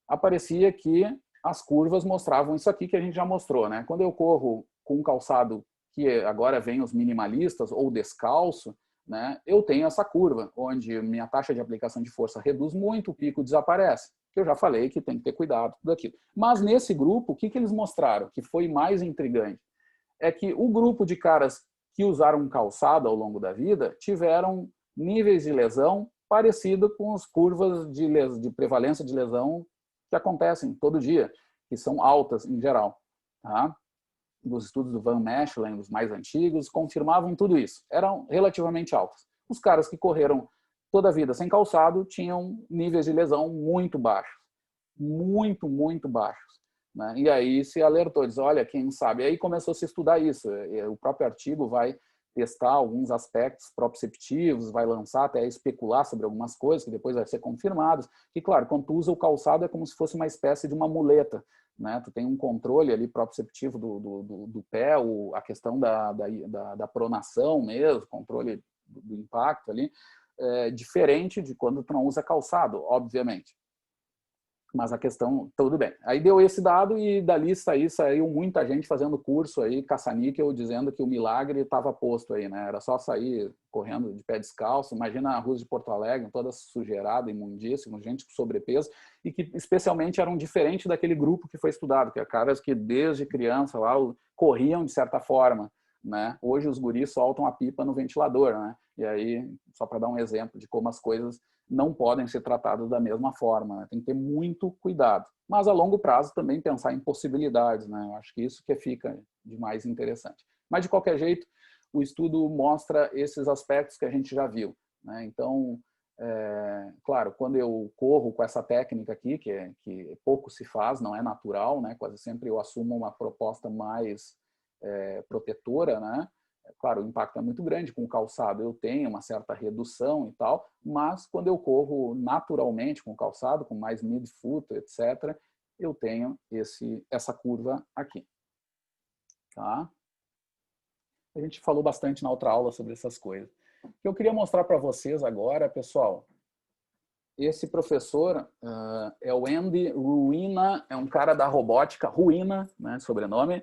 Aparecia que as curvas mostravam isso aqui que a gente já mostrou, né? Quando eu corro com um calçado que agora vem os minimalistas ou descalço, né, eu tenho essa curva, onde minha taxa de aplicação de força reduz muito, o pico desaparece. Que eu já falei que tem que ter cuidado, tudo aquilo. Mas nesse grupo, o que eles mostraram, que foi mais intrigante, é que o grupo de caras que usaram calçado ao longo da vida tiveram níveis de lesão parecidos com as curvas de prevalência de lesão que acontecem todo dia, que são altas em geral. Tá? Dos estudos do Van Mechelen, os mais antigos, confirmavam tudo isso. Eram relativamente altas. Os caras que correram toda a vida sem calçado tinham níveis de lesão muito baixos. Muito, muito baixos. Né? E aí se alertou, diz, olha, quem sabe. Aí começou a se estudar isso. O próprio artigo vai testar alguns aspectos proprioceptivos, vai lançar até especular sobre algumas coisas que depois vai ser confirmadas. E claro, quando tu usa o calçado é como se fosse uma espécie de uma muleta. Né? Tu tem um controle ali proprioceptivo do pé, a questão da pronação mesmo, controle do impacto ali, diferente de quando tu não usa calçado, obviamente. Mas a questão, tudo bem. Aí deu esse dado e dali saiu muita gente fazendo curso aí, caça-níquel, dizendo que o milagre estava posto aí, né? Era só sair correndo de pé descalço. Imagina a rua de Porto Alegre, toda sujeirada, imundíssima, gente com sobrepeso, e que especialmente eram diferentes daquele grupo que foi estudado, que é caras que desde criança lá corriam de certa forma, né? Hoje os guris soltam a pipa no ventilador, né? E aí, só para dar um exemplo de como as coisas não podem ser tratadas da mesma forma, né? Tem que ter muito cuidado. Mas a longo prazo também pensar em possibilidades, né? Eu acho que isso que fica de mais interessante. Mas de qualquer jeito, o estudo mostra esses aspectos que a gente já viu, né? Então, claro, quando eu corro com essa técnica aqui, que pouco se faz, não é natural, né? Quase sempre eu assumo uma proposta mais protetora, né? Claro, o impacto é muito grande, com o calçado eu tenho uma certa redução e tal, mas quando eu corro naturalmente com o calçado, com mais midfoot, etc., eu tenho essa curva aqui. Tá? A gente falou bastante na outra aula sobre essas coisas. O que eu queria mostrar para vocês agora, pessoal, esse professor é o Andy Ruina, é um cara da robótica, Ruina, né, sobrenome,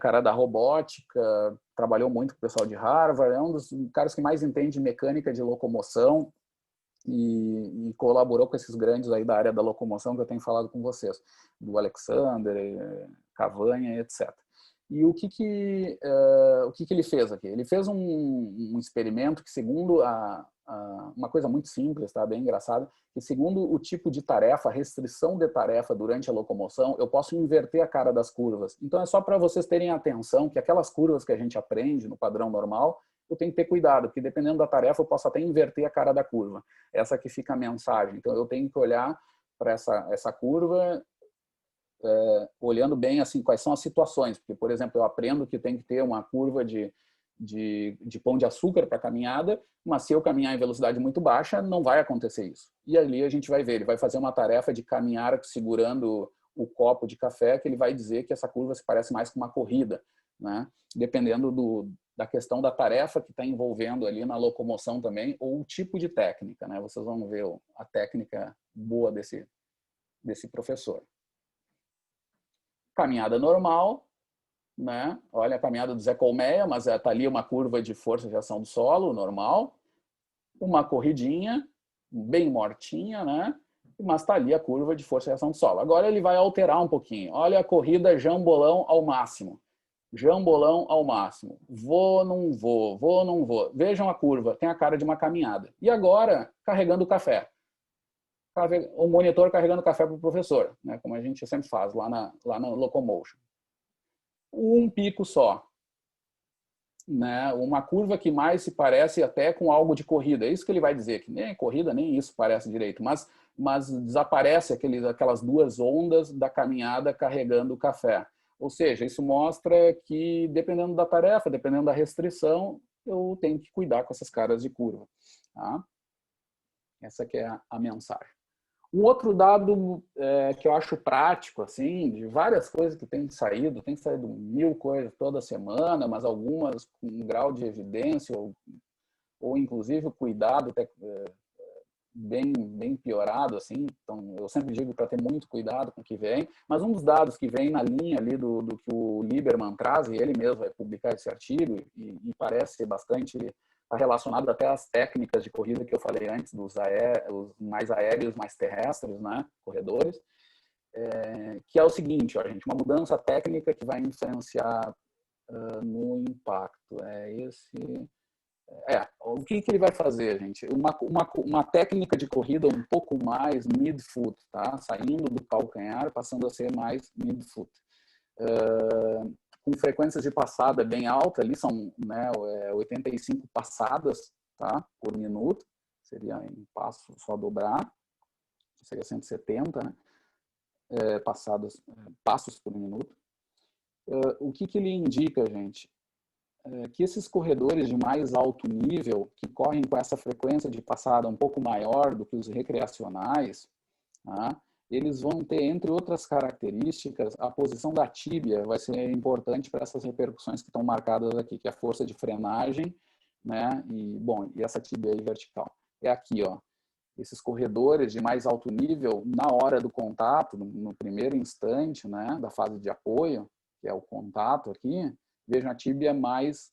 cara da robótica, trabalhou muito com o pessoal de Harvard, é um dos caras que mais entende de mecânica de locomoção e colaborou com esses grandes aí da área da locomoção que eu tenho falado com vocês, do Alexander, Cavanha, etc. E o que ele fez aqui? Ele fez um experimento que, segundo uma coisa muito simples, tá? Bem engraçado, que segundo o tipo de tarefa, a restrição de tarefa durante a locomoção, eu posso inverter a cara das curvas. Então é só para vocês terem atenção que aquelas curvas que a gente aprende no padrão normal, eu tenho que ter cuidado, porque dependendo da tarefa eu posso até inverter a cara da curva. Essa que fica a mensagem. Então eu tenho que olhar para essa curva olhando bem assim quais são as situações, porque, por exemplo, eu aprendo que tem que ter uma curva de pão de açúcar para caminhada, mas se eu caminhar em velocidade muito baixa, não vai acontecer isso. E ali a gente vai ver, ele vai fazer uma tarefa de caminhar segurando o copo de café, que ele vai dizer que essa curva se parece mais com uma corrida, né? Dependendo da questão da tarefa que está envolvendo ali na locomoção também, ou o tipo de técnica, né? Vocês vão ver a técnica boa desse professor. Caminhada normal, né? Olha a caminhada do Zé Colmeia, mas está ali uma curva de força de ação do solo, normal. Uma corridinha, bem mortinha, né? Mas está ali a curva de força de ação do solo. Agora ele vai alterar um pouquinho. Olha a corrida jambolão ao máximo. Jambolão ao máximo. Vou, não vou, vou, não vou. Vejam a curva, tem a cara de uma caminhada. E agora, carregando o café. O monitor carregando café para o professor, né? Como a gente sempre faz lá na Locomotion. Um pico só, né? Uma curva que mais se parece até com algo de corrida. É isso que ele vai dizer, que nem corrida, nem isso parece direito, mas desaparece aquelas duas ondas da caminhada carregando o café. Ou seja, isso mostra que, dependendo da tarefa, dependendo da restrição, eu tenho que cuidar com essas caras de curva. Tá? Essa que é a mensagem. Um outro dado que eu acho prático, assim, de várias coisas que tem saído 1000 coisas toda semana, mas algumas com um grau de evidência ou inclusive o cuidado bem piorado, assim. Então, eu sempre digo para ter muito cuidado com o que vem. Mas um dos dados que vem na linha ali do que o Lieberman traz, e ele mesmo vai publicar esse artigo, e parece ser bastante relacionado até às técnicas de corrida que eu falei antes, os mais aéreos, mais terrestres, né, corredores, que é o seguinte, ó, gente, uma mudança técnica que vai influenciar no impacto. O que ele vai fazer, gente? Uma técnica de corrida um pouco mais mid-foot, tá? Saindo do calcanhar, passando a ser mais mid-foot. Com frequências de passada bem alta, ali são, né, 85 passadas, tá, por minuto, seria em passo só dobrar, seria 170, né, passos por minuto. O que ele indica, gente? Que esses corredores de mais alto nível, que correm com essa frequência de passada um pouco maior do que os recreacionais, tá, eles vão ter, entre outras características, a posição da tíbia vai ser importante para essas repercussões que estão marcadas aqui, que é a força de frenagem, né? E essa tíbia aí vertical. É aqui, ó. Esses corredores de mais alto nível, na hora do contato, no primeiro instante, né, da fase de apoio, que é o contato aqui, vejam a tíbia mais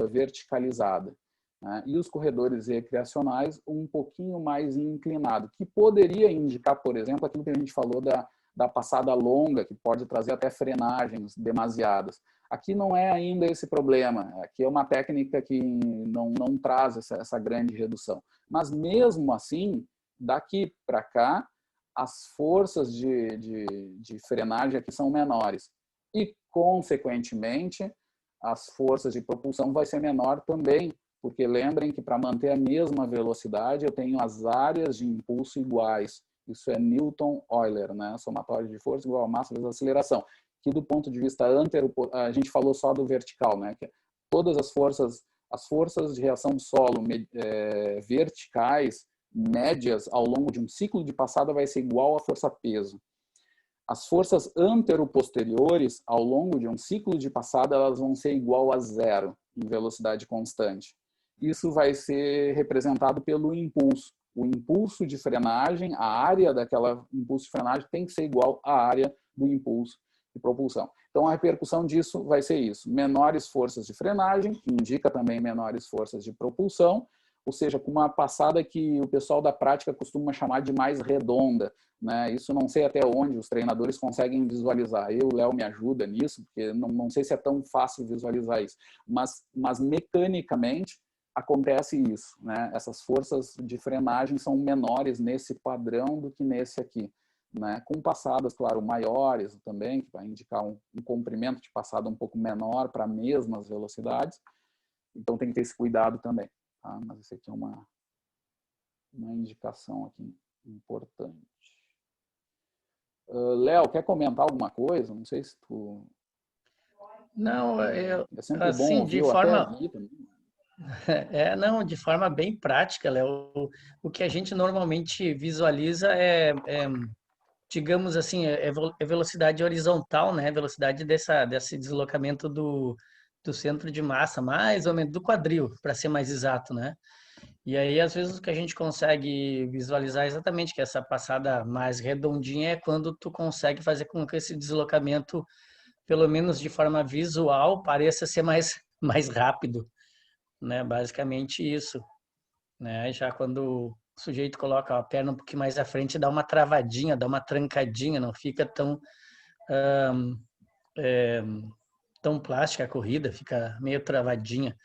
verticalizada. Né? E os corredores recreacionais um pouquinho mais inclinado, que poderia indicar, por exemplo, aquilo que a gente falou da passada longa, que pode trazer até frenagens demasiadas. Aqui não é ainda esse problema, aqui é uma técnica que não traz essa grande redução. Mas mesmo assim, daqui para cá, as forças de frenagem aqui são menores. E, consequentemente, as forças de propulsão vai ser menor também, porque lembrem que para manter a mesma velocidade eu tenho as áreas de impulso iguais. Isso é Newton-Euler, né? Somatório de força igual a massa vezes a aceleração. Que do ponto de vista a gente falou só do vertical, né? Que todas as forças de reação do solo verticais, médias, ao longo de um ciclo de passada vai ser igual à força-peso. As forças antero-posteriores, ao longo de um ciclo de passada, elas vão ser igual a zero em velocidade constante. Isso vai ser representado pelo impulso. O impulso de frenagem, a área daquela impulso de frenagem tem que ser igual à área do impulso de propulsão. Então, a repercussão disso vai ser isso. Menores forças de frenagem, que indica também menores forças de propulsão, ou seja, com uma passada que o pessoal da prática costuma chamar de mais redonda. Né? Isso não sei até onde os treinadores conseguem visualizar. O Léo me ajuda nisso, porque não sei se é tão fácil visualizar isso. Mas mecanicamente acontece isso. Né? Essas forças de frenagem são menores nesse padrão do que nesse aqui. Né? Com passadas, claro, maiores também, que vai indicar um comprimento de passada um pouco menor para mesmas velocidades. Então tem que ter esse cuidado também. Tá? Mas isso aqui é uma indicação aqui importante. Léo, quer comentar alguma coisa? Não sei se tu... Não, é sempre assim, bom ouvir, de forma... até aqui também. Não, de forma bem prática, Léo. O que a gente normalmente visualiza digamos assim, é velocidade horizontal, né? Velocidade desse deslocamento do centro de massa, mais ou menos do quadril, para ser mais exato, né? E aí, às vezes, o que a gente consegue visualizar exatamente que essa passada mais redondinha é quando tu consegue fazer com que esse deslocamento, pelo menos de forma visual, pareça ser mais rápido, né? Basicamente isso, né? Já quando o sujeito coloca a perna um pouquinho mais à frente, dá uma travadinha, dá uma trancadinha, não fica tão plástica a corrida, fica meio travadinha.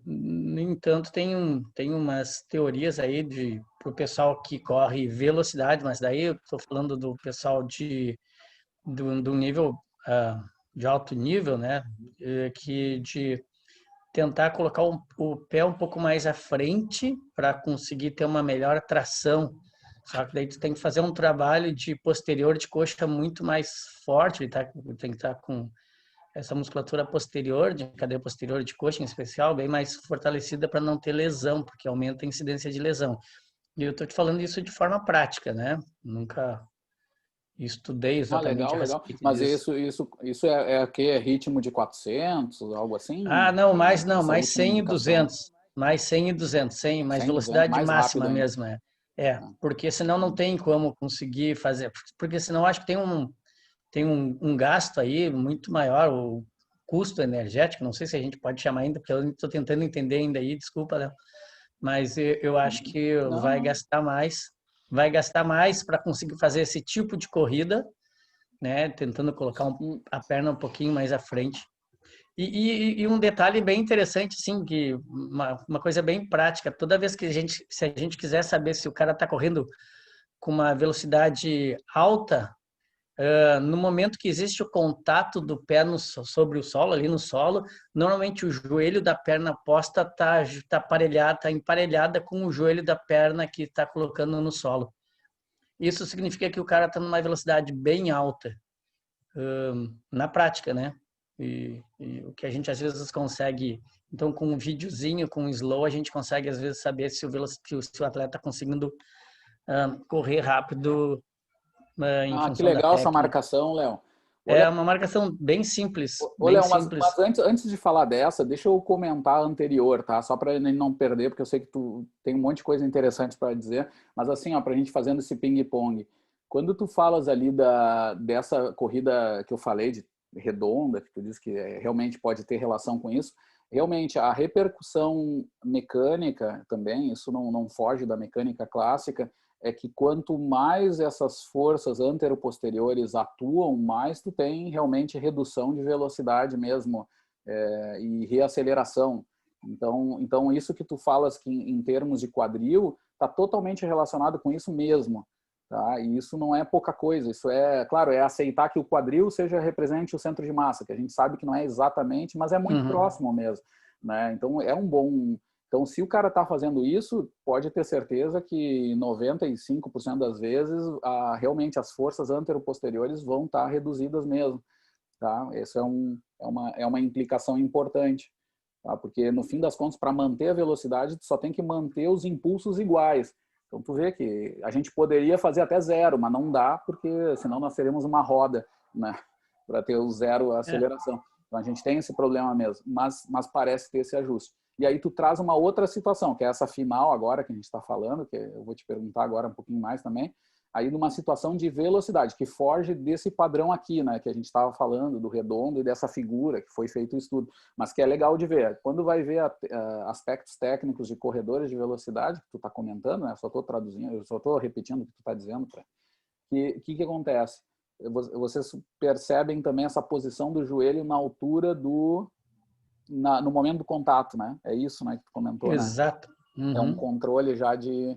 No entanto, tem umas teorias aí para o pessoal que corre velocidade, mas daí eu estou falando do pessoal do nível de alto nível, né? De tentar colocar o pé um pouco mais à frente para conseguir ter uma melhor tração. Só que daí tu tem que fazer um trabalho de posterior de coxa muito mais forte, tem que estar com essa musculatura posterior, de cadeia posterior de coxa em especial, bem mais fortalecida para não ter lesão, porque aumenta a incidência de lesão. E eu estou te falando isso de forma prática, né? Nunca estudei exatamente a Legal. respeito Mas disso. isso é que é ritmo de 400, algo assim? Não, Essa mais última 100 e indicação. 200. Mais 100 e 200, 100, mais 100, 200, velocidade mais rápido máxima ainda. mesmo, Porque senão não tem como conseguir fazer, porque senão acho que tem um gasto aí muito maior, o custo energético, não sei se a gente pode chamar ainda, porque eu estou tentando entender ainda aí, desculpa, Léo, mas eu acho que Não. vai gastar mais para conseguir fazer esse tipo de corrida, né? Tentando colocar a perna um pouquinho mais à frente. E um detalhe bem interessante, assim, que uma coisa bem prática, toda vez que se a gente quiser saber se o cara está correndo com uma velocidade alta, no momento que existe o contato do pé sobre o solo, ali no solo, normalmente o joelho da perna posta tá emparelhada com o joelho da perna que está colocando no solo. Isso significa que o cara está numa velocidade bem alta, na prática, né? E o que a gente às vezes consegue, então com um videozinho, com um slow, a gente consegue às vezes saber se o atleta está conseguindo correr rápido em Que função da legal essa técnica. marcação, Léo. É uma marcação bem simples, Ô, bem Léo, simples. mas antes de falar dessa, deixa eu comentar a anterior, tá? Só para não perder, porque eu sei que tu tem um monte de coisa interessante para dizer, mas assim, ó, para a gente fazendo esse ping-pong. Quando tu falas ali dessa corrida que eu falei, de redonda, que tu diz que realmente pode ter relação com isso, realmente a repercussão mecânica também, isso não foge da mecânica clássica, é que quanto mais essas forças anteroposteriores atuam, mais tu tem realmente redução de velocidade mesmo e reaceleração. Então isso que tu falas que em termos de quadril está totalmente relacionado com isso mesmo, tá? E isso não é pouca coisa. Isso claro, é aceitar que o quadril represente o centro de massa, que a gente sabe que não é exatamente, mas é muito próximo mesmo, né? Então é um bom. Então, se o cara está fazendo isso, pode ter certeza que 95% das vezes, realmente as forças anteroposteriores vão estar reduzidas mesmo. Tá? Isso é uma implicação importante. Tá? Porque, no fim das contas, para manter a velocidade, tu só tem que manter os impulsos iguais. Então, tu vê que a gente poderia fazer até zero, mas não dá, porque senão nós seríamos uma roda, né? Para ter o zero aceleração. Então, a gente tem esse problema mesmo, mas parece ter esse ajuste. E aí tu traz uma outra situação, que é essa final agora que a gente está falando, que eu vou te perguntar agora um pouquinho mais também, aí numa situação de velocidade, que foge desse padrão aqui, né, que a gente estava falando, do redondo e dessa figura que foi feito o estudo, mas que é legal de ver. Quando vai ver aspectos técnicos de corredores de velocidade, que tu está comentando, né, eu só estou traduzindo, eu só estou repetindo o que tu está dizendo, que acontece? Vocês percebem também essa posição do joelho na altura no momento do contato, né? É isso, né, que tu comentou, né? Exato. Uhum. É um controle já de...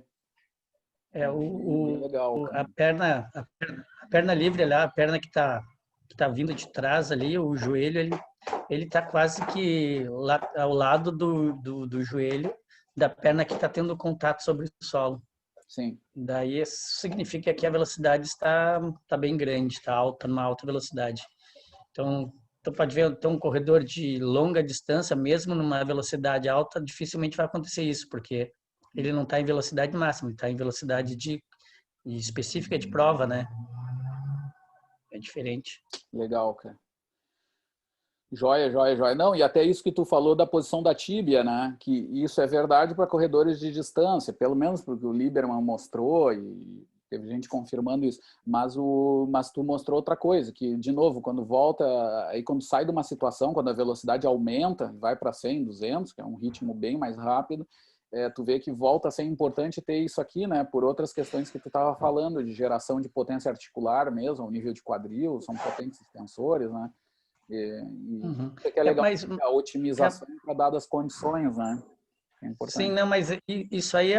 legal, a perna livre lá, a perna que tá vindo de trás ali, o joelho, ele tá quase que ao lado do joelho da perna que está tendo contato sobre o solo. Sim. Daí isso significa que a velocidade está bem grande, está alta, numa alta velocidade. Então, tu pode ver, então, um corredor de longa distância, mesmo numa velocidade alta, dificilmente vai acontecer isso, porque ele não está em velocidade máxima, ele está em velocidade específica de prova, né? É diferente. Legal, cara. Joia, joia, joia. Não, e até isso que tu falou da posição da tíbia, né? Que isso é verdade para corredores de distância, pelo menos porque o Lieberman mostrou e teve gente confirmando isso. Mas tu mostrou outra coisa, que, de novo, quando volta, aí quando sai de uma situação, quando a velocidade aumenta, vai para 100, 200, que é um ritmo bem mais rápido, tu vê que volta a ser importante ter isso aqui, né? Por outras questões que tu estava falando, de geração de potência articular mesmo, o nível de quadril, são potentes extensores, né? Que é legal Mas, a otimização para dadas condições, né? É importante. sim, não, mas isso aí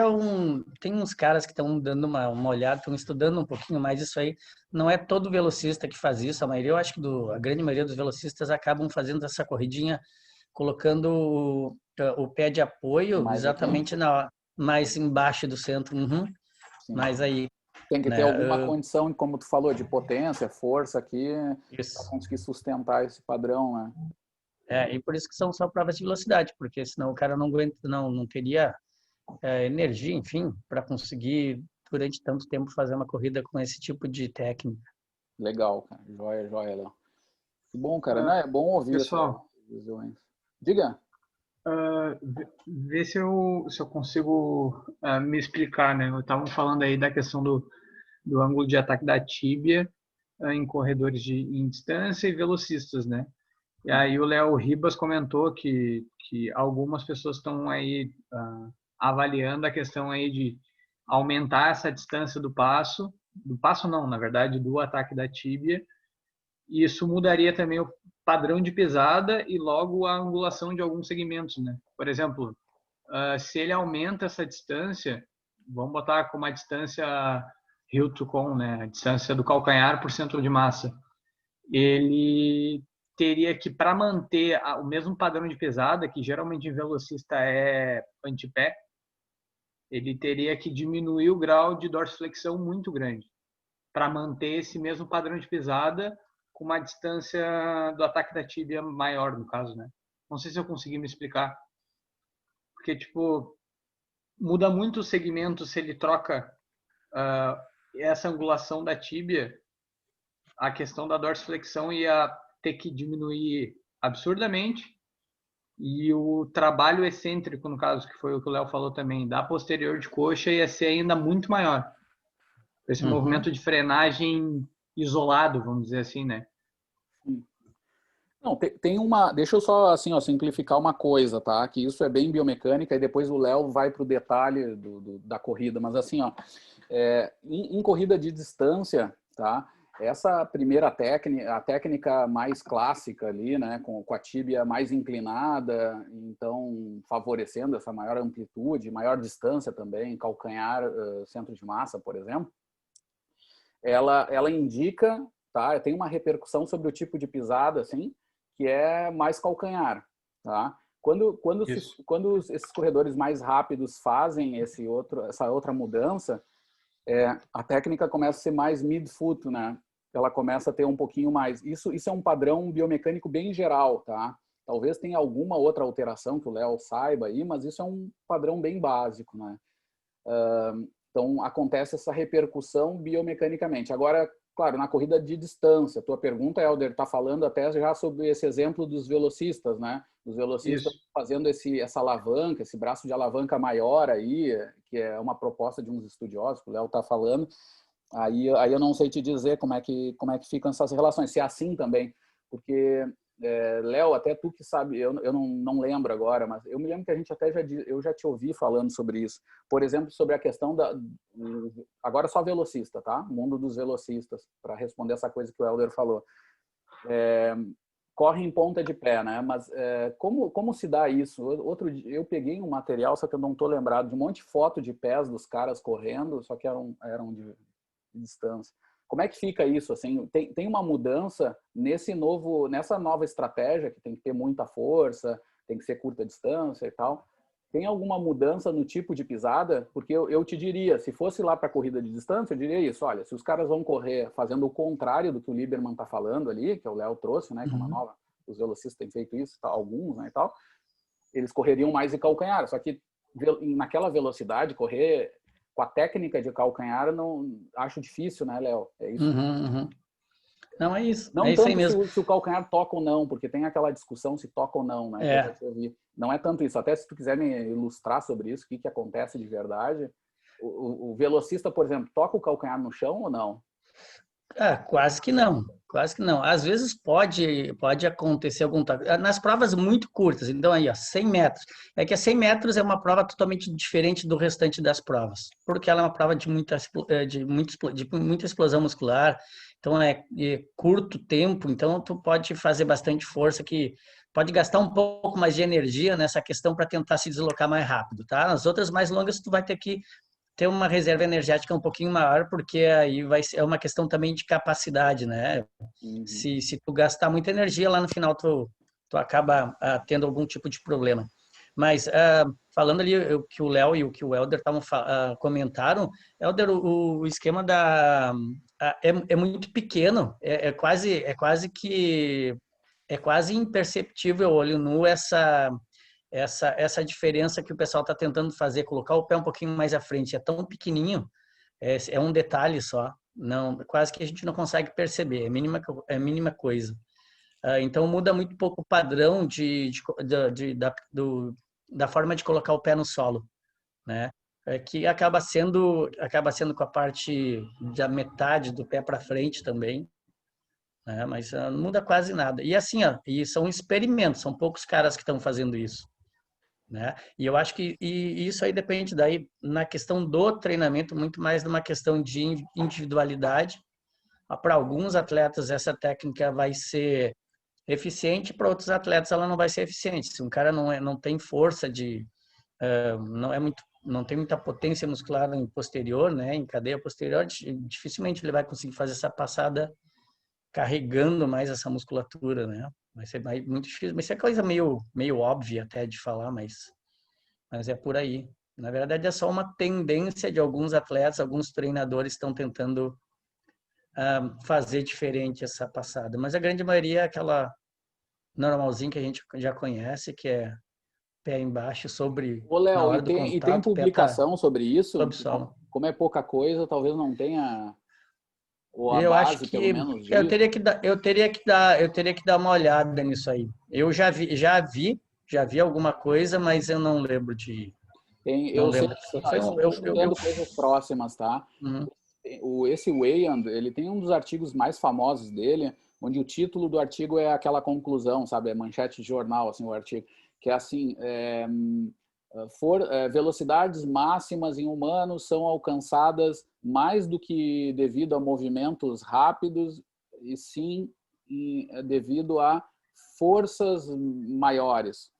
tem uns caras que estão dando uma olhada, estão estudando um pouquinho mais isso aí. Não é todo velocista que faz isso, a maioria, eu acho que a grande maioria dos velocistas acabam fazendo essa corridinha, colocando o pé de apoio Mais exatamente mais embaixo do centro. Uhum. Mas aí, tem que né, ter alguma condição, como tu falou, de potência, força aqui, para isso. conseguir sustentar esse padrão, né? E por isso que são só provas de velocidade, porque senão o cara não aguenta, não teria energia, enfim, para conseguir durante tanto tempo fazer uma corrida com esse tipo de técnica. Legal, cara. Joia, joia, Léo. Que bom, cara. Não, é bom ouvir Pessoal, essas visões. Diga. ver se eu consigo me explicar, né? Eu estava falando aí da questão do ângulo de ataque da tíbia em corredores em distância e velocistas, né? E aí o Léo Ribas comentou que algumas pessoas estão aí avaliando a questão aí de aumentar essa distância do passo não, na verdade, do ataque da tíbia, e isso mudaria também o padrão de pesada e logo a angulação de alguns segmentos, né? Por exemplo, se ele aumenta essa distância, vamos botar como a distância heel to con, né? A distância do calcanhar por centro de massa. Ele teria que, para manter o mesmo padrão de pesada, que geralmente em velocista é antepé, ele teria que diminuir o grau de dorsiflexão muito grande para manter esse mesmo padrão de pesada com uma distância do ataque da tíbia maior, no caso, né? Não sei se eu consegui me explicar. Porque, tipo, muda muito o segmento se ele troca essa angulação da tíbia, a questão da dorsiflexão ia ter que diminuir absurdamente, e o trabalho excêntrico, no caso, que foi o que o Léo falou também, da posterior de coxa ia ser ainda muito maior. Esse movimento de frenagem isolado, vamos dizer assim, né? Não, tem uma... Deixa eu só assim, ó, simplificar uma coisa, tá? Que isso é bem biomecânica e depois o Léo vai para o detalhe da corrida. Mas assim, ó, em corrida de distância, tá? Essa primeira técnica, a técnica mais clássica ali, né? Com a tíbia mais inclinada, então favorecendo essa maior amplitude, maior distância também, calcanhar, centro de massa, por exemplo. Ela indica, tá? Tem uma repercussão sobre o tipo de pisada, assim, que é mais calcanhar, tá? Quando esses corredores mais rápidos fazem essa outra mudança, a técnica começa a ser mais mid-foot, né? Ela começa a ter um pouquinho mais. Isso é um padrão biomecânico bem geral, tá? Talvez tenha alguma outra alteração que o Léo saiba aí, mas isso é um padrão bem básico, né? Então, acontece essa repercussão biomecanicamente. Agora, claro, na corrida de distância, tua pergunta, Helder, está falando até já sobre esse exemplo dos velocistas, né? Os velocistas fazendo essa alavanca, esse braço de alavanca maior aí, que é uma proposta de uns estudiosos, que o Léo está falando. Aí eu não sei te dizer como é que ficam essas relações, se é assim também, porque... Léo, até tu que sabe, eu não lembro agora, mas eu me lembro que a gente até eu já te ouvi falando sobre isso. Por exemplo, sobre a questão agora só velocista, tá? O mundo dos velocistas, para responder essa coisa que o Helder falou. Corre em ponta de pé, né? Mas como se dá isso? Outro dia eu peguei um material, só que eu não estou lembrado, de um monte de foto de pés dos caras correndo, só que eram de distância. Como é que fica isso? Assim, tem uma mudança nessa nova estratégia, que tem que ter muita força, tem que ser curta distância e tal. Tem alguma mudança no tipo de pisada? Porque eu te diria, se fosse lá para a corrida de distância, eu diria isso. Olha, se os caras vão correr fazendo o contrário do que o Lieberman está falando ali, que o Léo trouxe, né, que é uma nova, os velocistas têm feito isso, tá, alguns, né, e tal, eles correriam mais de calcanhar. Só que naquela velocidade, correr com a técnica de calcanhar, não acho difícil, né, Léo? É isso. Não, é isso. Não é isso aí tanto mesmo. se o calcanhar toca ou não, porque tem aquela discussão se toca ou não, né? Que eu já te ouvi. Não é tanto isso. Até se tu quiser me ilustrar sobre isso, o que acontece de verdade. O velocista, por exemplo, toca o calcanhar no chão ou não? Quase que não. Quase que não. Às vezes pode acontecer algum... Nas provas muito curtas, então aí, ó, 100 metros. É que a 100 metros é uma prova totalmente diferente do restante das provas, porque ela é uma prova de muita explosão muscular, então é curto tempo, então tu pode fazer bastante força, que pode gastar um pouco mais de energia nessa questão para tentar se deslocar mais rápido, tá? Nas outras mais longas, tu vai ter que ter uma reserva energética um pouquinho maior, porque aí é uma questão também de capacidade, né? Se tu gastar muita energia, lá no final tu acaba tendo algum tipo de problema. Mas falando ali o que o Léo e o que o Helder comentaram, Helder, o esquema é muito pequeno, é quase imperceptível olho nu essa diferença que o pessoal está tentando fazer, colocar o pé um pouquinho mais à frente, é tão pequenininho, é um detalhe só, não, quase que a gente não consegue perceber, é a mínima coisa. Então muda muito pouco o padrão da forma de colocar o pé no solo, né? Que acaba sendo com a parte da metade do pé para frente também, né? Mas não muda quase nada. E assim, ó, e são experimentos, são poucos caras que estão fazendo isso, né? E eu acho que isso aí depende daí na questão do treinamento muito mais de uma questão de individualidade. Para alguns atletas essa técnica vai ser eficiente, para outros atletas ela não vai ser eficiente. Se um cara não tem força não tem muita potência muscular em posterior, né, em cadeia posterior, dificilmente ele vai conseguir fazer essa passada carregando mais essa musculatura, né? Vai ser muito difícil. Mas isso é coisa meio óbvia até de falar, mas é por aí. Na verdade, é só uma tendência de alguns atletas, alguns treinadores estão tentando fazer diferente essa passada. Mas a grande maioria é aquela normalzinha que a gente já conhece, que é pé embaixo Ô, na Léo, hora do e tem contato, pé tá publicação sobre isso? sob solo. Como é pouca coisa, talvez não tenha, ou a Eu acho base, pelo que menos, eu disso. teria que dar uma olhada nisso aí. Eu já vi alguma coisa, mas eu não lembro não Eu sei lembro. assim, ó, Foi eu só um, estou chutando coisas próximas, tá? Uhum. Esse Weyand, ele tem um dos artigos mais famosos dele, onde o título do artigo é aquela conclusão, sabe? É manchete de jornal, assim, o artigo, que é assim, velocidades máximas em humanos são alcançadas mais do que devido a movimentos rápidos, e sim devido a forças maiores,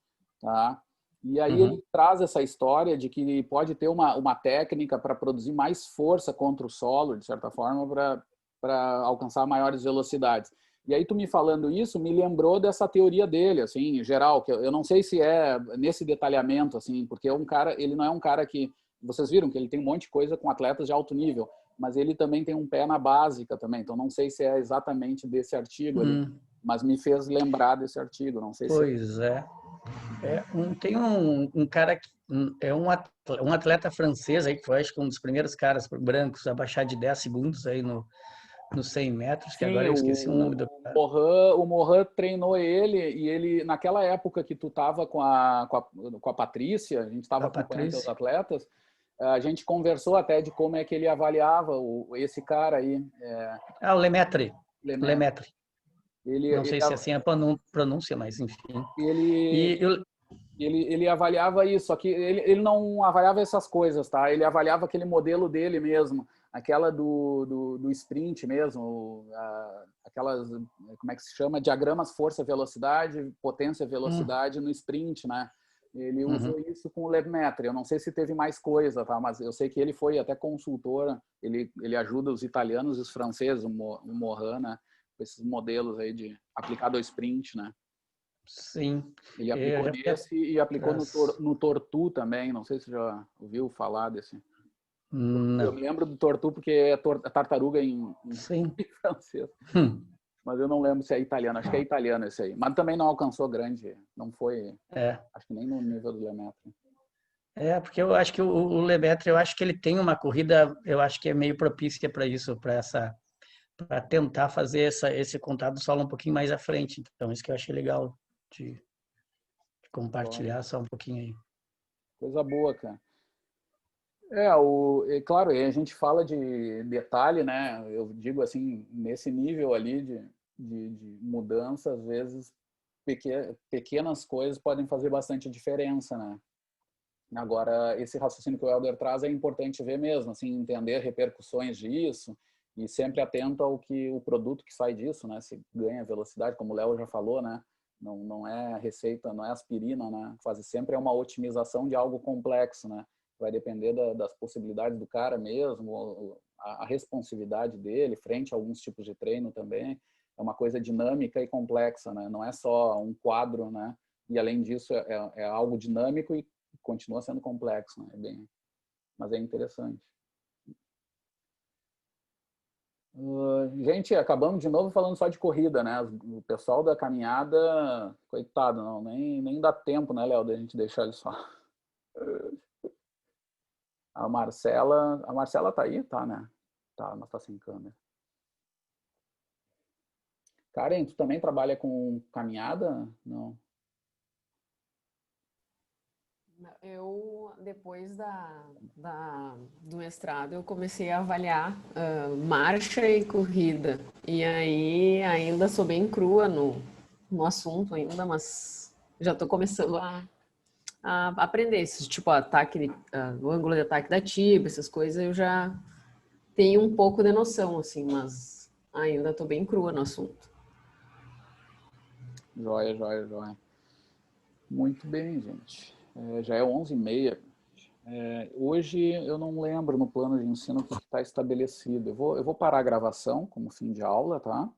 tá? E aí ele Uhum. traz essa história de que pode ter uma técnica para produzir mais força contra o solo, de certa forma, para alcançar maiores velocidades. E aí tu me falando isso me lembrou dessa teoria dele, assim, em geral, que eu não sei se é nesse detalhamento, assim, porque ele não é um cara que vocês viram que ele tem um monte de coisa com atletas de alto nível, mas ele também tem um pé na básica também. Então não sei se é exatamente desse artigo ali, mas me fez lembrar desse artigo. Não sei se é. Pois é. Tem um cara que um atleta francês aí que foi, acho que um dos primeiros caras brancos a baixar de 10 segundos aí nos 100 metros, que agora Sim, eu esqueci o nome do cara. O Mohan treinou ele e ele, naquela época que tu estava com a Patrícia, a gente estava A acompanhando teus Patrícia. atletas, a gente conversou até de como é que ele avaliava esse cara aí, O Lemaitre. Lemaitre. Lemaitre. Ele, Não ele, sei se é assim a pronúncia, mas enfim. ele, E eu, ele avaliava isso, só que ele não avaliava essas coisas, tá? Ele avaliava aquele modelo dele mesmo, aquela do sprint mesmo, aquelas, como é que se chama? Diagramas força-velocidade, potência-velocidade no sprint, né? Ele usou isso com o Lemaitre. Eu não sei se teve mais coisa, tá? Mas eu sei que ele foi até consultor, ele ajuda os italianos e os franceses, o Mohan, né? Com esses modelos aí aplicado ao sprint, né? sim. Ele Eu aplicou já fui nesse e aplicou atrás. no Tortu também. Não sei se você já ouviu falar desse. Eu me Não. lembro do Tortu porque é tartaruga Sim. em francês. Mas eu não lembro se é italiano. Acho que é italiano esse aí. Mas também não alcançou grande. Não foi, É. acho que nem no nível do Lemaitre. Porque eu acho que o Lemaitre, eu acho que ele tem uma corrida, eu acho que é meio propícia para isso, para tentar fazer esse contato solo um pouquinho mais à frente. Então, isso que eu achei legal de compartilhar só um pouquinho aí. Coisa boa, cara. Claro, a gente fala de detalhe, né? Eu digo assim, nesse nível ali de mudança, às vezes pequenas coisas podem fazer bastante diferença, né? Agora, esse raciocínio que o Helder traz é importante ver mesmo, assim, entender repercussões disso e sempre atento ao que o produto que sai disso, né? Se ganha velocidade, como o Léo já falou, né? Não é receita, não é aspirina, né? Quase sempre é uma otimização de algo complexo, né? Vai depender das possibilidades do cara mesmo, a responsividade dele frente a alguns tipos de treino também. É uma coisa dinâmica e complexa, né? Não é só um quadro, né? E além disso é algo dinâmico e continua sendo complexo, né? Mas é interessante. Gente, acabamos de novo falando só de corrida, né? O pessoal da caminhada, coitado, não, nem dá tempo, né, Léo, da gente deixar ele só. A Marcela tá aí? Tá, né? Tá, mas tá sem câmera. Karen, tu também trabalha com caminhada? Não. Eu, depois do mestrado, eu comecei a avaliar marcha e corrida. E aí, ainda sou bem crua no assunto ainda, mas já estou começando a aprender. Tipo, o ângulo de ataque da tibia, essas coisas, eu já tenho um pouco de noção, assim, mas ainda estou bem crua no assunto. Joia, joia, joia. Muito bem, gente. Já é 11h30. Hoje eu não lembro no plano de ensino o que está estabelecido. Eu vou parar a gravação como fim de aula, tá?